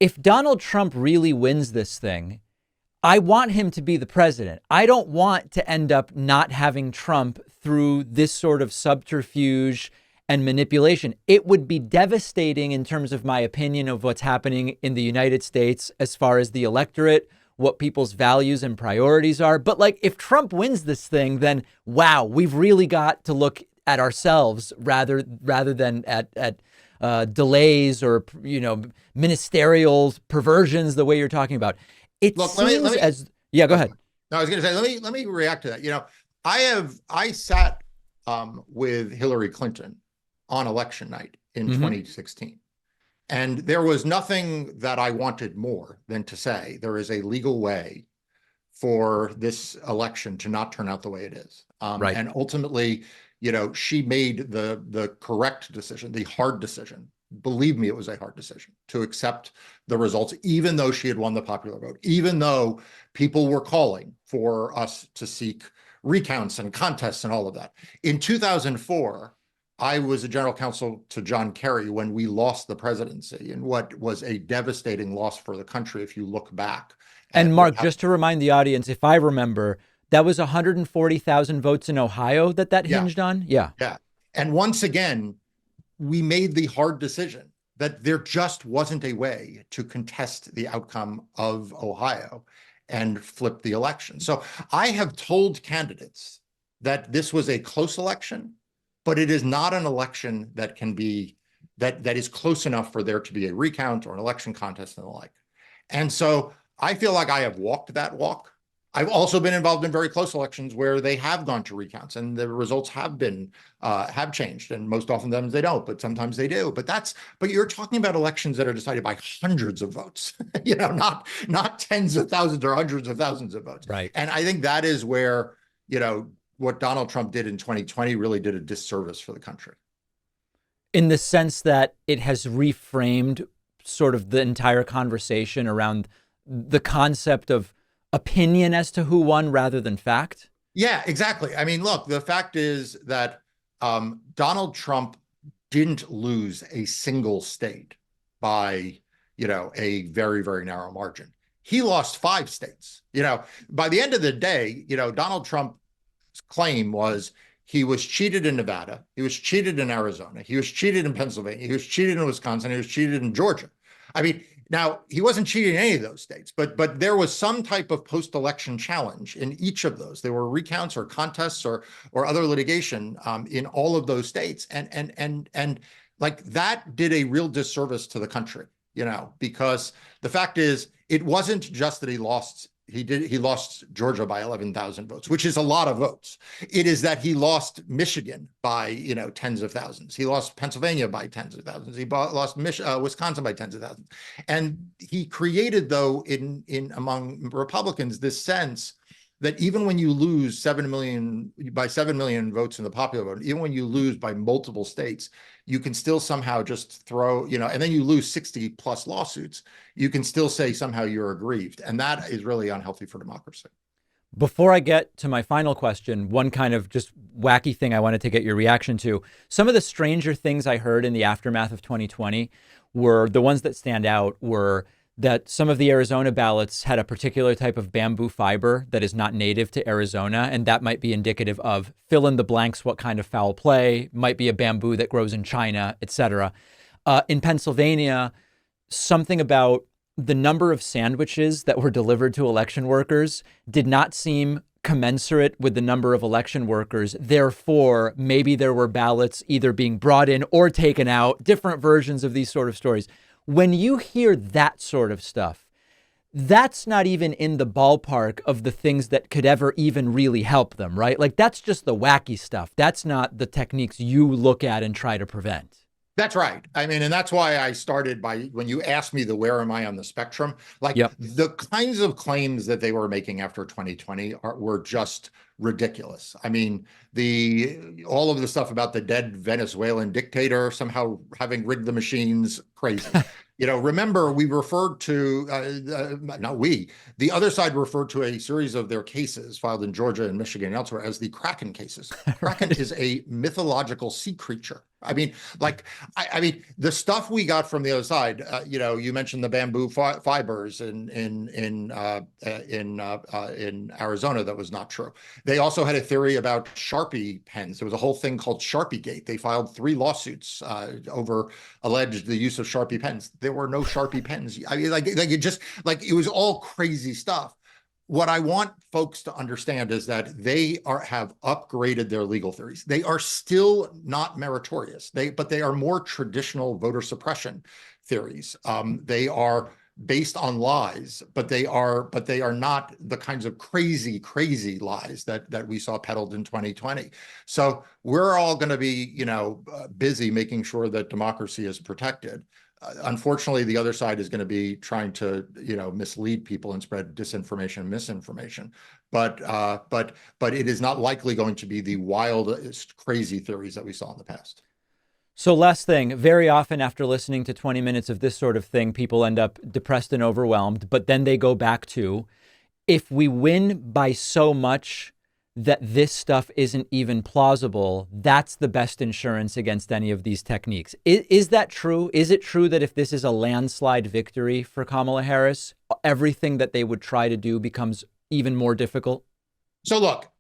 if Donald Trump really wins this thing, I want him to be the president. I don't want to end up not having Trump through this sort of subterfuge and manipulation. It would be devastating in terms of my opinion of what's happening in the United States as far as the electorate, what people's values and priorities are. But like, if Trump wins this thing, then wow, we've really got to look at ourselves rather than at delays or, you know, ministerial perversions the way you're talking about. It Look, seems let me, as yeah, go ahead. No, I was going to say, let me react to that. You know, I sat with Hillary Clinton on election night in 2016. And there was nothing that I wanted more than to say there is a legal way for this election to not turn out the way it is. Right. And ultimately, you know, she made the correct decision, the hard decision. Believe me, it was a hard decision to accept the results, even though she had won the popular vote, even though people were calling for us to seek recounts and contests and all of that. In 2004, I was a general counsel to John Kerry when we lost the presidency, and what was a devastating loss for the country if you look back. And Mark, just to remind the audience, if I remember, that was 140,000 votes in Ohio that hinged on? Yeah. Yeah. And once again, we made the hard decision that there just wasn't a way to contest the outcome of Ohio and flip the election. So I have told candidates that this was a close election, but it is not an election that can be, that is close enough for there to be a recount or an election contest and the like. And so I feel like I have walked that walk. I've also been involved in very close elections where they have gone to recounts and the results have been, have changed. And most often they don't, but sometimes they do. But you're talking about elections that are decided by hundreds of votes, you know, not tens of thousands or hundreds of thousands of votes. Right. And I think that is where, you know, what Donald Trump did in 2020 really did a disservice for the country. In the sense that it has reframed sort of the entire conversation around the concept of opinion as to who won rather than fact? Yeah, exactly. I mean, look, the fact is that Donald Trump didn't lose a single state by, you know, a very, very narrow margin. He lost 5 states. You know, by the end of the day, you know, Donald Trump claim was he was cheated in Nevada, he was cheated in Arizona, he was cheated in Pennsylvania, he was cheated in Wisconsin, he was cheated in Georgia. I mean, now he wasn't cheating in any of those states, but there was some type of post-election challenge in each of those. There were recounts or contests or other litigation in all of those states, and like that did a real disservice to the country, you know, because the fact is it wasn't just that he lost. He lost Georgia by 11,000 votes, which is a lot of votes. It is that he lost Michigan by, you know, tens of thousands. He lost Pennsylvania by tens of thousands. He lost Wisconsin by tens of thousands. And he created, though, in among Republicans, this sense that even when you lose 7 million votes in the popular vote, even when you lose by multiple states, you can still somehow just throw, you know, and then you lose 60 plus lawsuits, you can still say somehow you're aggrieved. And that is really unhealthy for democracy. Before I get to my final question, one kind of just wacky thing I wanted to get your reaction to. Some of the stranger things I heard in the aftermath of 2020 were the ones that stand out were that some of the Arizona ballots had a particular type of bamboo fiber that is not native to Arizona. And that might be indicative of fill in the blanks, what kind of foul play, might be a bamboo that grows in China, et cetera. In Pennsylvania, something about the number of sandwiches that were delivered to election workers did not seem commensurate with the number of election workers. Therefore, maybe there were ballots either being brought in or taken out, different versions of these sort of stories. When you hear that sort of stuff, that's not even in the ballpark of the things that could ever even really help them, right? Like, that's just the wacky stuff. That's not the techniques you look at and try to prevent. That's right. I mean, and that's why I started by, when you asked me where am I on the spectrum, like the kinds of claims that they were making after 2020 were just ridiculous. I mean, all of the stuff about the dead Venezuelan dictator somehow having rigged the machines, crazy. Remember, we referred to, not we, the other side referred to a series of their cases filed in Georgia and Michigan and elsewhere as the Kraken cases. Kraken is a mythological sea creature. I mean, the stuff we got from the other side, you mentioned the bamboo fibers in Arizona. That was not true. They also had a theory about Sharpie pens. There was a whole thing called Sharpie Gate. They filed 3 lawsuits over alleged the use of Sharpie pens. There were no Sharpie pens. I mean, it was all crazy stuff. What I want folks to understand is that they have upgraded their legal theories. They are still not meritorious, but they are more traditional voter suppression theories. They are based on lies, but they are not the kinds of crazy lies that we saw peddled in 2020. So we're all going to be, busy making sure that democracy is protected. Unfortunately, the other side is going to be trying to, mislead people and spread disinformation and misinformation. But it is not likely going to be the wildest, crazy theories that we saw in the past. So last thing, very often after listening to 20 minutes of this sort of thing, people end up depressed and overwhelmed, but then they go back to, if we win by so much that this stuff isn't even plausible, that's the best insurance against any of these techniques. Is that true? Is it true that if this is a landslide victory for Kamala Harris, everything that they would try to do becomes even more difficult? So look,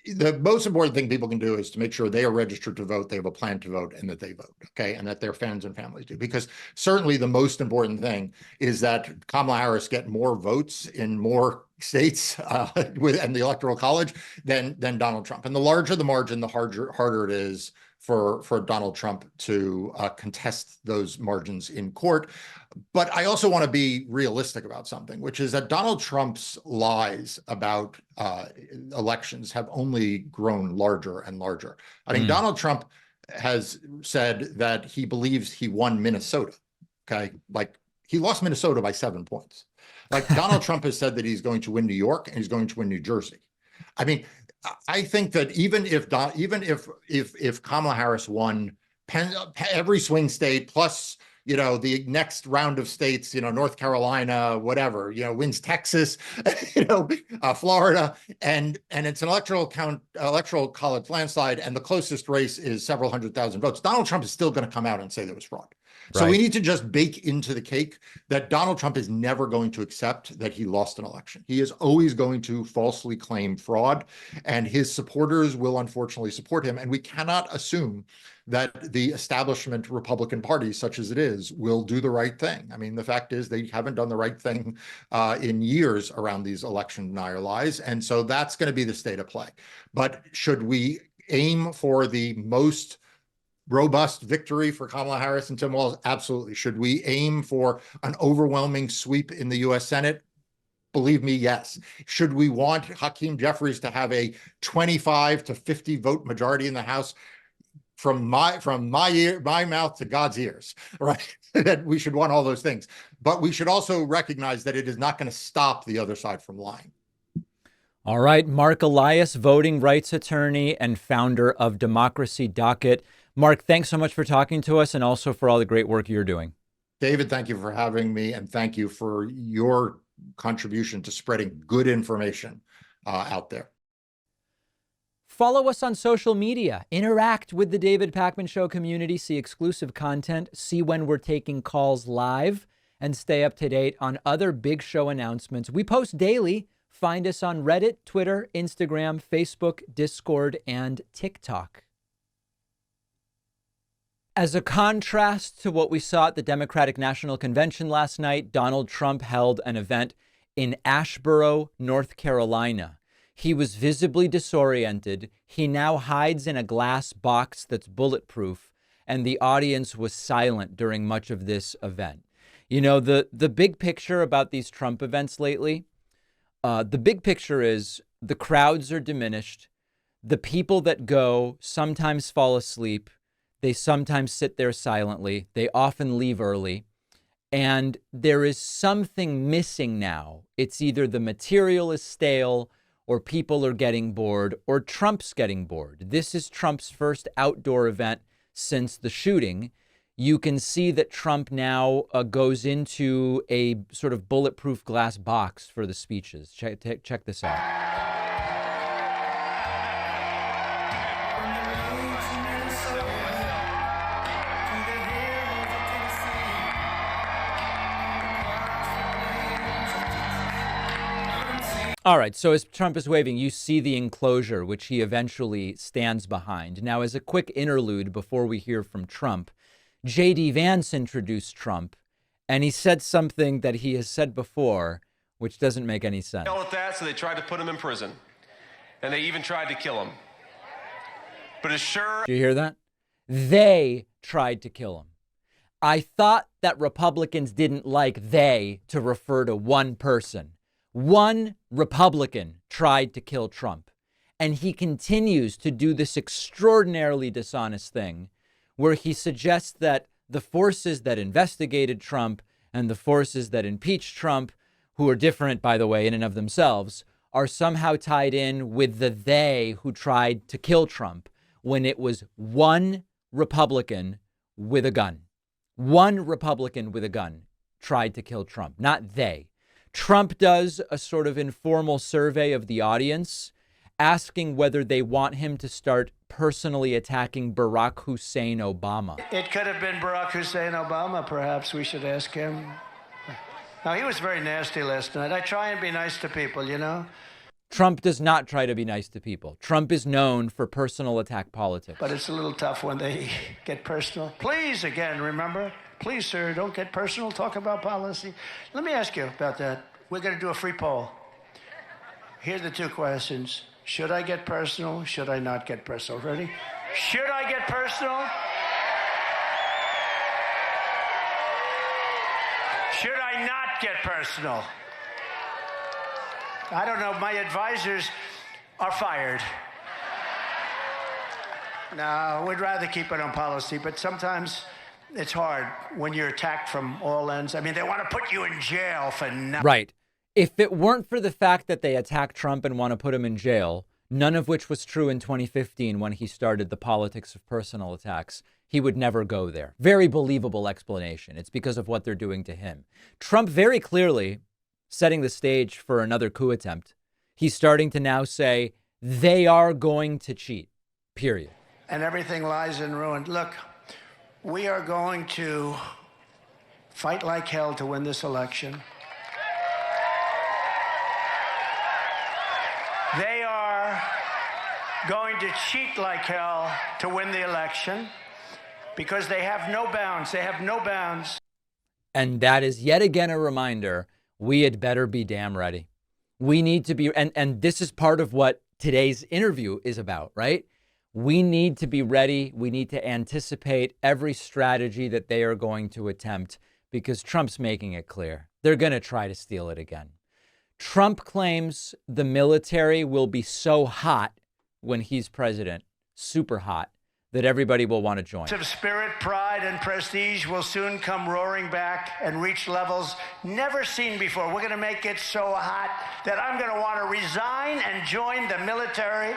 the most important thing people can do is to make sure they are registered to vote, they have a plan to vote, and that they vote, okay? And that their fans and families do. Because certainly the most important thing is that Kamala Harris get more votes in more states and the Electoral College than Donald Trump. And the larger the margin, the harder it is for Donald Trump to contest those margins in court. But I also want to be realistic about something, which is that Donald Trump's lies about elections have only grown larger and larger. I mean, Donald Trump has said that he believes he won Minnesota, okay? Like, he lost Minnesota by 7 points. Like, Donald Trump has said that he's going to win New York and he's going to win New Jersey. I mean, I think that even if Kamala Harris won every swing state plus, the next round of states, North Carolina, whatever, wins Texas, Florida, and it's an electoral college landslide, and the closest race is several 100,000 votes, Donald Trump is still going to come out and say there was fraud. So we need to just bake into the cake that Donald Trump is never going to accept that he lost an election. He is always going to falsely claim fraud, and his supporters will unfortunately support him. And we cannot assume that the establishment Republican Party, such as it is, will do the right thing. I mean, the fact is they haven't done the right thing in years around these election denier lies. And so that's going to be the state of play. But should we aim for the most robust victory for Kamala Harris and Tim Walz? Absolutely. Should we aim for an overwhelming sweep in the U.S. Senate? Believe me, yes. Should we want Hakeem Jeffries to have a 25 to 50 vote majority in the House? From my mouth to God's ears, right? That we should want all those things. But we should also recognize that it is not going to stop the other side from lying. All right. Mark Elias, voting rights attorney and founder of Democracy Docket. Mark, thanks so much for talking to us and also for all the great work you're doing. David, thank you for having me, and thank you for your contribution to spreading good information out there. Follow us on social media, interact with the David Pakman Show community, see exclusive content, see when we're taking calls live, and stay up to date on other big show announcements. We post daily. Find us on Reddit, Twitter, Instagram, Facebook, Discord, and TikTok. As a contrast to what we saw at the Democratic National Convention last night, Donald Trump held an event in Asheboro, North Carolina. He was visibly disoriented. He now hides in a glass box that's bulletproof, and the audience was silent during much of this event. You know, the big picture about these Trump events lately, the big picture is the crowds are diminished. The people that go sometimes fall asleep. They sometimes sit there silently. They often leave early. And there is something missing now. It's either the material is stale, or people are getting bored, or Trump's getting bored. This is Trump's first outdoor event since the shooting. You can see that Trump now goes into a sort of bulletproof glass box for the speeches. Check this out. All right, so as Trump is waving, you see the enclosure, which he eventually stands behind. Now, as a quick interlude before we hear from Trump, J.D. Vance introduced Trump, and he said something that he has said before, which doesn't make any sense. With that, so they tried to put him in prison, and they even tried to kill him. But as sure... Do you hear that? They tried to kill him. I thought that Republicans didn't like they to refer to one person. One Republican tried to kill Trump, and he continues to do this extraordinarily dishonest thing where he suggests that the forces that investigated Trump and the forces that impeached Trump, who are different, by the way, in and of themselves, are somehow tied in with the they who tried to kill Trump, when it was one Republican with a gun. One Republican with a gun tried to kill Trump, not they. Trump does a sort of informal survey of the audience, asking whether they want him to start personally attacking Barack Hussein Obama. It could have been Barack Hussein Obama, perhaps we should ask him. No, he was very nasty last night. I try and be nice to people, you know? Trump does not try to be nice to people. Trump is known for personal attack politics. But it's a little tough when they get personal. Please, again, remember, please, sir, don't get personal. Talk about policy. Let me ask you about that. We're going to do a free poll. Here are the two questions. Should I get personal? Should I not get personal? Ready? Should I get personal? Should I not get personal? I don't know. My advisors are fired. No, we'd rather keep it on policy, but sometimes it's hard when you're attacked from all ends. I mean, they want to put you in jail for nothing. Right. If it weren't for the fact that they attacked Trump and want to put him in jail, none of which was true in 2015 when he started the politics of personal attacks, he would never go there. Very believable explanation. It's because of what they're doing to him. Trump very clearly setting the stage for another coup attempt. He's starting to now say they are going to cheat, period. And everything lies in ruin. Look, we are going to fight like hell to win this election. They are going to cheat like hell to win the election because they have no bounds. They have no bounds. And that is yet again a reminder, we had better be damn ready. We need to be, and this is part of what today's interview is about, right? We need to be ready. We need to anticipate every strategy that they are going to attempt because Trump's making it clear. They're going to try to steal it again. Trump claims the military will be so hot when he's president, super hot, that everybody will want to join. Of spirit, pride, and prestige will soon come roaring back and reach levels never seen before. We're going to make it so hot that I'm going to want to resign and join the military.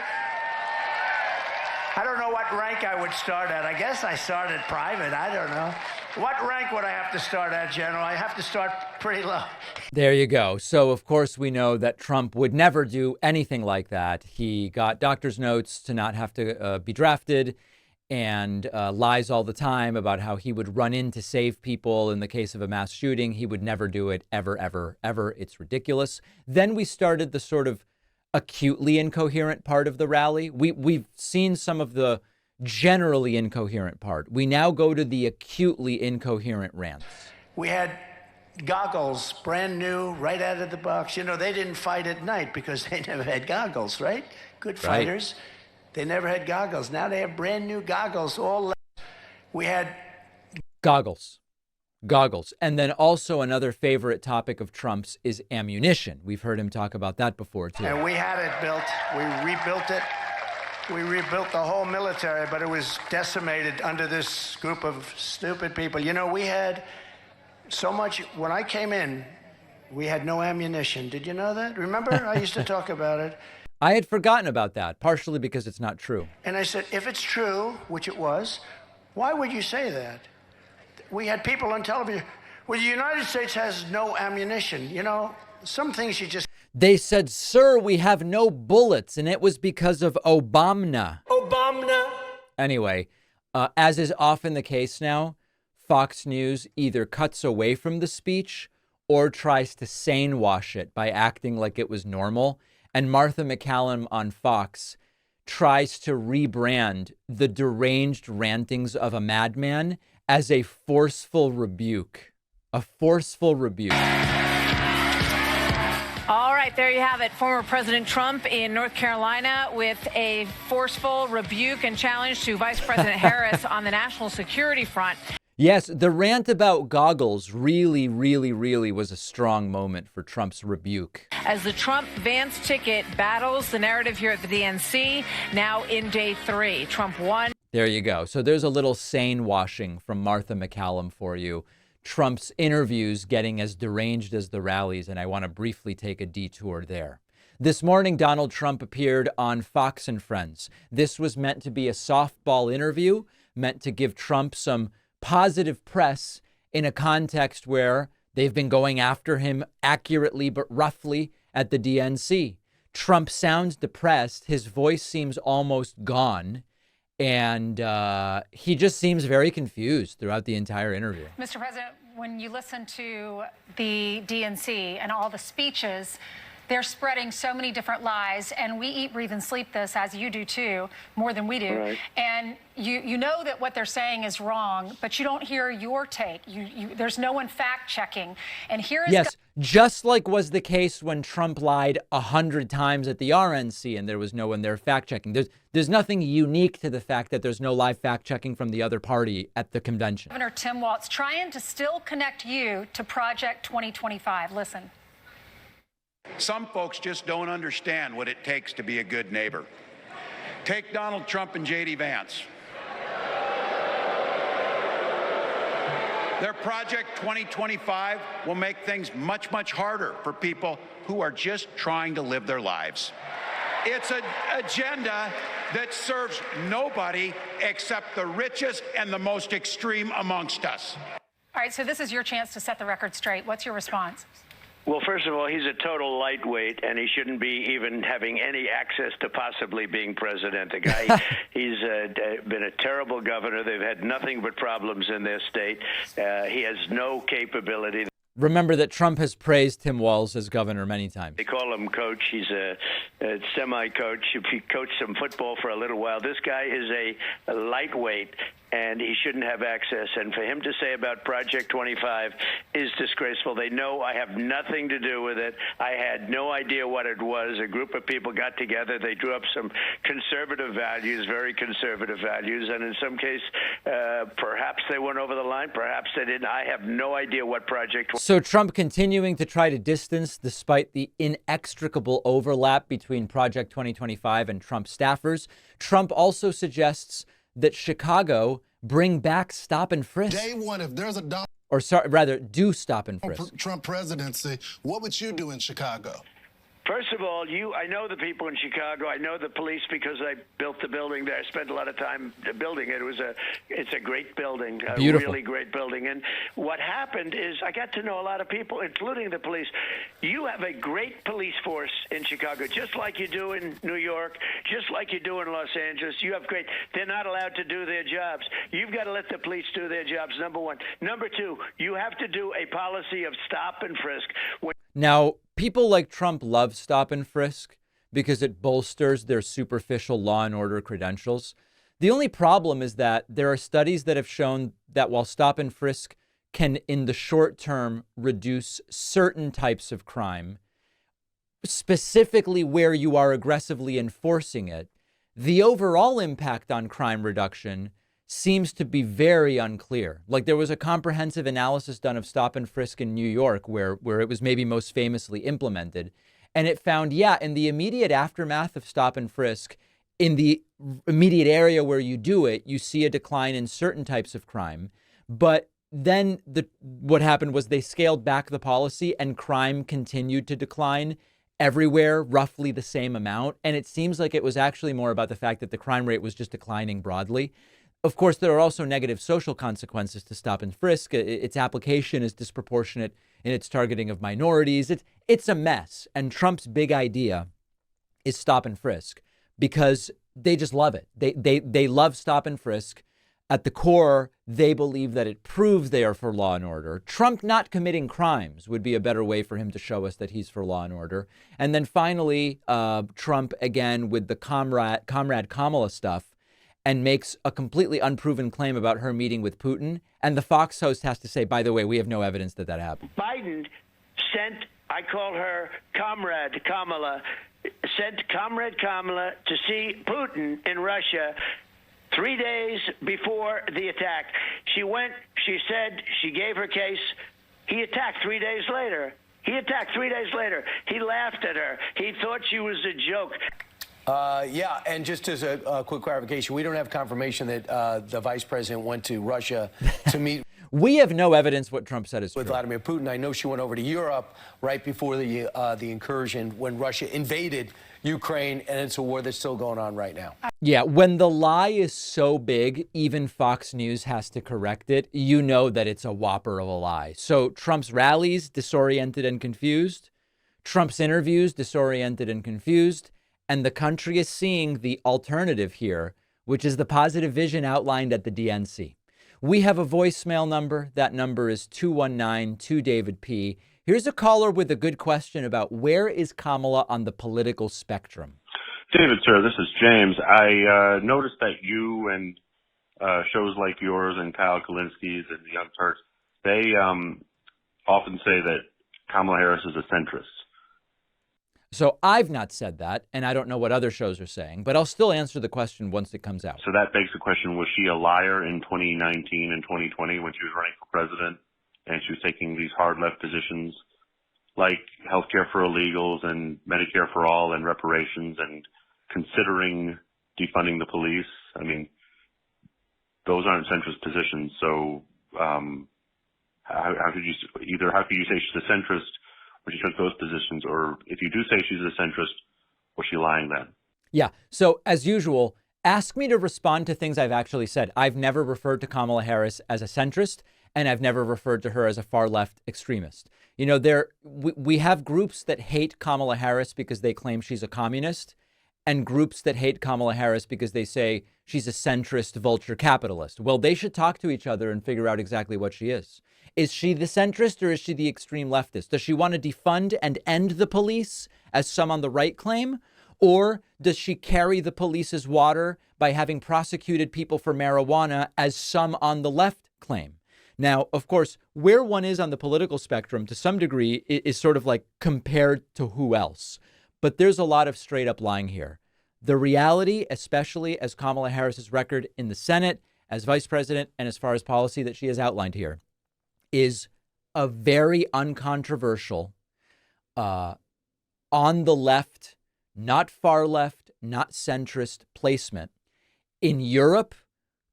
I don't know what rank I would start at. I guess I started private. I don't know. What rank would I have to start at, General? I have to start pretty low. There you go. So, of course, we know that Trump would never do anything like that. He got doctor's notes to not have to be drafted and lies all the time about how he would run in to save people in the case of a mass shooting. He would never do it, ever, ever, ever. It's ridiculous. Then we started the sort of acutely incoherent part of the rally. We've seen some of the generally incoherent part. We now go to the acutely incoherent rants. We had goggles, brand new, right out of the box. You know, they didn't fight at night because they never had goggles, right? Good fighters. They never had goggles. Now they have brand new goggles. We had Goggles. And then also another favorite topic of Trump's is ammunition. We've heard him talk about that before, too. And we had it built. We rebuilt it. We rebuilt the whole military, but it was decimated under this group of stupid people. You know, we had so much. When I came in, we had no ammunition. Did you know that? Remember? I used to talk about it. I had forgotten about that, partially because it's not true. And I said, if it's true, which it was, why would you say that? We had people on television. Well, the United States has no ammunition. You know, some things you just... They said, sir, we have no bullets, and it was because of Obama. Anyway, as is often the case now, Fox News either cuts away from the speech or tries to sane wash it by acting like it was normal. And Martha McCallum on Fox tries to rebrand the deranged rantings of a madman as a forceful rebuke. A forceful rebuke. All right, there you have it. Former President Trump in North Carolina with a forceful rebuke and challenge to Vice President Harris on the national security front. Yes, the rant about goggles really was a strong moment for Trump's rebuke. As the Trump-Vance ticket battles the narrative here at the DNC, now in day 3, Trump won. There you go. So there's a little sane washing from Martha McCallum for you. Trump's interviews getting as deranged as the rallies, and I want to briefly take a detour there. This morning, Donald Trump appeared on Fox and Friends. This was meant to be a softball interview, meant to give Trump some positive press in a context where they've been going after him accurately but roughly at the DNC. Trump sounds depressed. His voice seems almost gone. And he just seems very confused throughout the entire interview. Mr. President, when you listen to the DNC and all the speeches, they're spreading so many different lies, and we eat, breathe, and sleep this, as you do too, more than we do. Right. And you know that what they're saying is wrong, but you don't hear your take. There's no one fact-checking. And here is... Yes, just like was the case when Trump lied 100 times at the RNC and there was no one there fact-checking. There's nothing unique to the fact that there's no live fact-checking from the other party at the convention. Governor Tim Walz trying to still connect you to Project 2025. Listen. Some folks just don't understand what it takes to be a good neighbor. Take Donald Trump and J.D. Vance. Their Project 2025 will make things much, much harder for people who are just trying to live their lives. It's an agenda that serves nobody except the richest and the most extreme amongst us. All right, so this is your chance to set the record straight. What's your response? Well, first of all, he's a total lightweight, and he shouldn't be even having any access to possibly being president. The guy, he's been a terrible governor. They've had nothing but problems in their state. He has no capability. Remember that Trump has praised Tim Walz as governor many times. They call him coach. He's a semi-coach. If he coached some football for a little while, this guy is a lightweight, and he shouldn't have access. And for him to say about Project 25 is disgraceful. They know I have nothing to do with it. I had no idea what it was. A group of people got together. They drew up some conservative values, very conservative values. And in some case, perhaps they went over the line. Perhaps they didn't. I have no idea what Project... So Trump continuing to try to distance despite the inextricable overlap between Project 2025 and Trump staffers. Trump also suggests that Chicago bring back stop and frisk. Day one, if there's a do stop and frisk. Trump presidency, what would you do in Chicago? First of all, I know the people in Chicago. I know the police because I built the building there. I spent a lot of time building it. It's a great building, a really great building. And what happened is I got to know a lot of people, including the police. You have a great police force in Chicago, just like you do in New York, just like you do in Los Angeles. You have great. They're not allowed to do their jobs. You've got to let the police do their jobs, number one. Number two, you have to do a policy of stop and frisk. Now, people like Trump love stop and frisk because it bolsters their superficial law and order credentials. The only problem is that there are studies that have shown that while stop and frisk can, in the short term, reduce certain types of crime, specifically where you are aggressively enforcing it, the overall impact on crime reduction seems to be very unclear. Like, there was a comprehensive analysis done of stop and frisk in New York where it was maybe most famously implemented. And it found, in the immediate aftermath of stop and frisk, in the immediate area where you do it, you see a decline in certain types of crime. But then what happened was they scaled back the policy and crime continued to decline everywhere, roughly the same amount. And it seems like it was actually more about the fact that the crime rate was just declining broadly. Of course, there are also negative social consequences to stop and frisk. Its application is disproportionate in its targeting of minorities. It's a mess. And Trump's big idea is stop and frisk because they just love it. They love stop and frisk. At the core, they believe that it proves they are for law and order. Trump not committing crimes would be a better way for him to show us that he's for law and order. And then finally, Trump, again, with the comrade Kamala stuff, and makes a completely unproven claim about her meeting with Putin. And the Fox host has to say, by the way, we have no evidence that happened. Biden sent, I call her Comrade Kamala, sent Comrade Kamala to see Putin in Russia 3 days before the attack. She went, she said, she gave her case. He attacked 3 days later. He laughed at her. He thought she was a joke. And just as a quick clarification, we don't have confirmation that the vice president went to Russia to meet. We have no evidence what Trump said is with true. Vladimir Putin. I know she went over to Europe right before the incursion when Russia invaded Ukraine, and it's a war that's still going on right now. Yeah, when the lie is so big, even Fox News has to correct it. You know that it's a whopper of a lie. So Trump's rallies, disoriented and confused. Trump's interviews, disoriented and confused. And the country is seeing the alternative here, which is the positive vision outlined at the DNC. We have a voicemail number. That number is 219-2-DAVID-P. Here's a caller with a good question about where is Kamala on the political spectrum. David, sir, this is James. I noticed that you and shows like yours and Kyle Kalinski's and the Young Turks, they often say that Kamala Harris is a centrist. So I've not said that, and I don't know what other shows are saying, but I'll still answer the question once it comes out. So that begs the question, was she a liar in 2019 and 2020 when she was running for president and she was taking these hard left positions like healthcare for illegals and Medicare for all and reparations and considering defunding the police? I mean, those aren't centrist positions. So how could you say she's a centrist when she took those positions? Or if you do say she's a centrist, was she lying then? Yeah. So as usual, ask me to respond to things I've actually said. I've never referred to Kamala Harris as a centrist, and I've never referred to her as a far left extremist. You know, we have groups that hate Kamala Harris because they claim she's a communist, and groups that hate Kamala Harris because they say she's a centrist vulture capitalist. Well, they should talk to each other and figure out exactly what she is. Is she the centrist or is she the extreme leftist? Does she want to defund and end the police, as some on the right claim? Or does she carry the police's water by having prosecuted people for marijuana, as some on the left claim? Now, of course, where one is on the political spectrum to some degree is sort of like compared to who else. But there's a lot of straight up lying here. The reality, especially as Kamala Harris's record in the Senate, as vice president, and as far as policy that she has outlined here, is a very uncontroversial, on the left, not far left, not centrist placement. In Europe,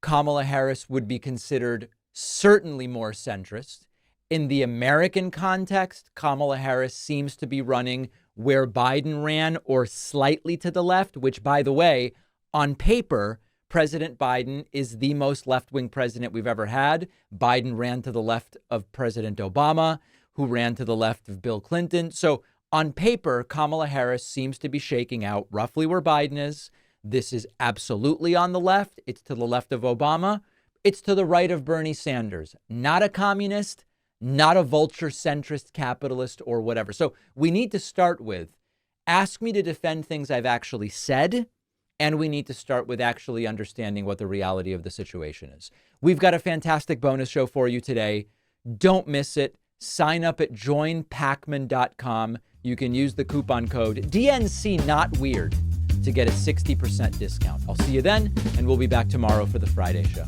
Kamala Harris would be considered certainly more centrist. In the American context, Kamala Harris seems to be running where Biden ran, or slightly to the left, which, by the way, on paper, President Biden is the most left-wing president we've ever had. Biden ran to the left of President Obama, who ran to the left of Bill Clinton. So on paper, Kamala Harris seems to be shaking out roughly where Biden is. This is absolutely on the left. It's to the left of Obama. It's to the right of Bernie Sanders. Not a communist, not a vulture centrist capitalist or whatever. So we need to start with, ask me to defend things I've actually said. And we need to start with actually understanding what the reality of the situation is. We've got a fantastic bonus show for you today. Don't miss it. Sign up at joinpacman.com. You can use the coupon code DNC Not Weird to get a 60% discount. I'll see you then, and we'll be back tomorrow for the Friday show.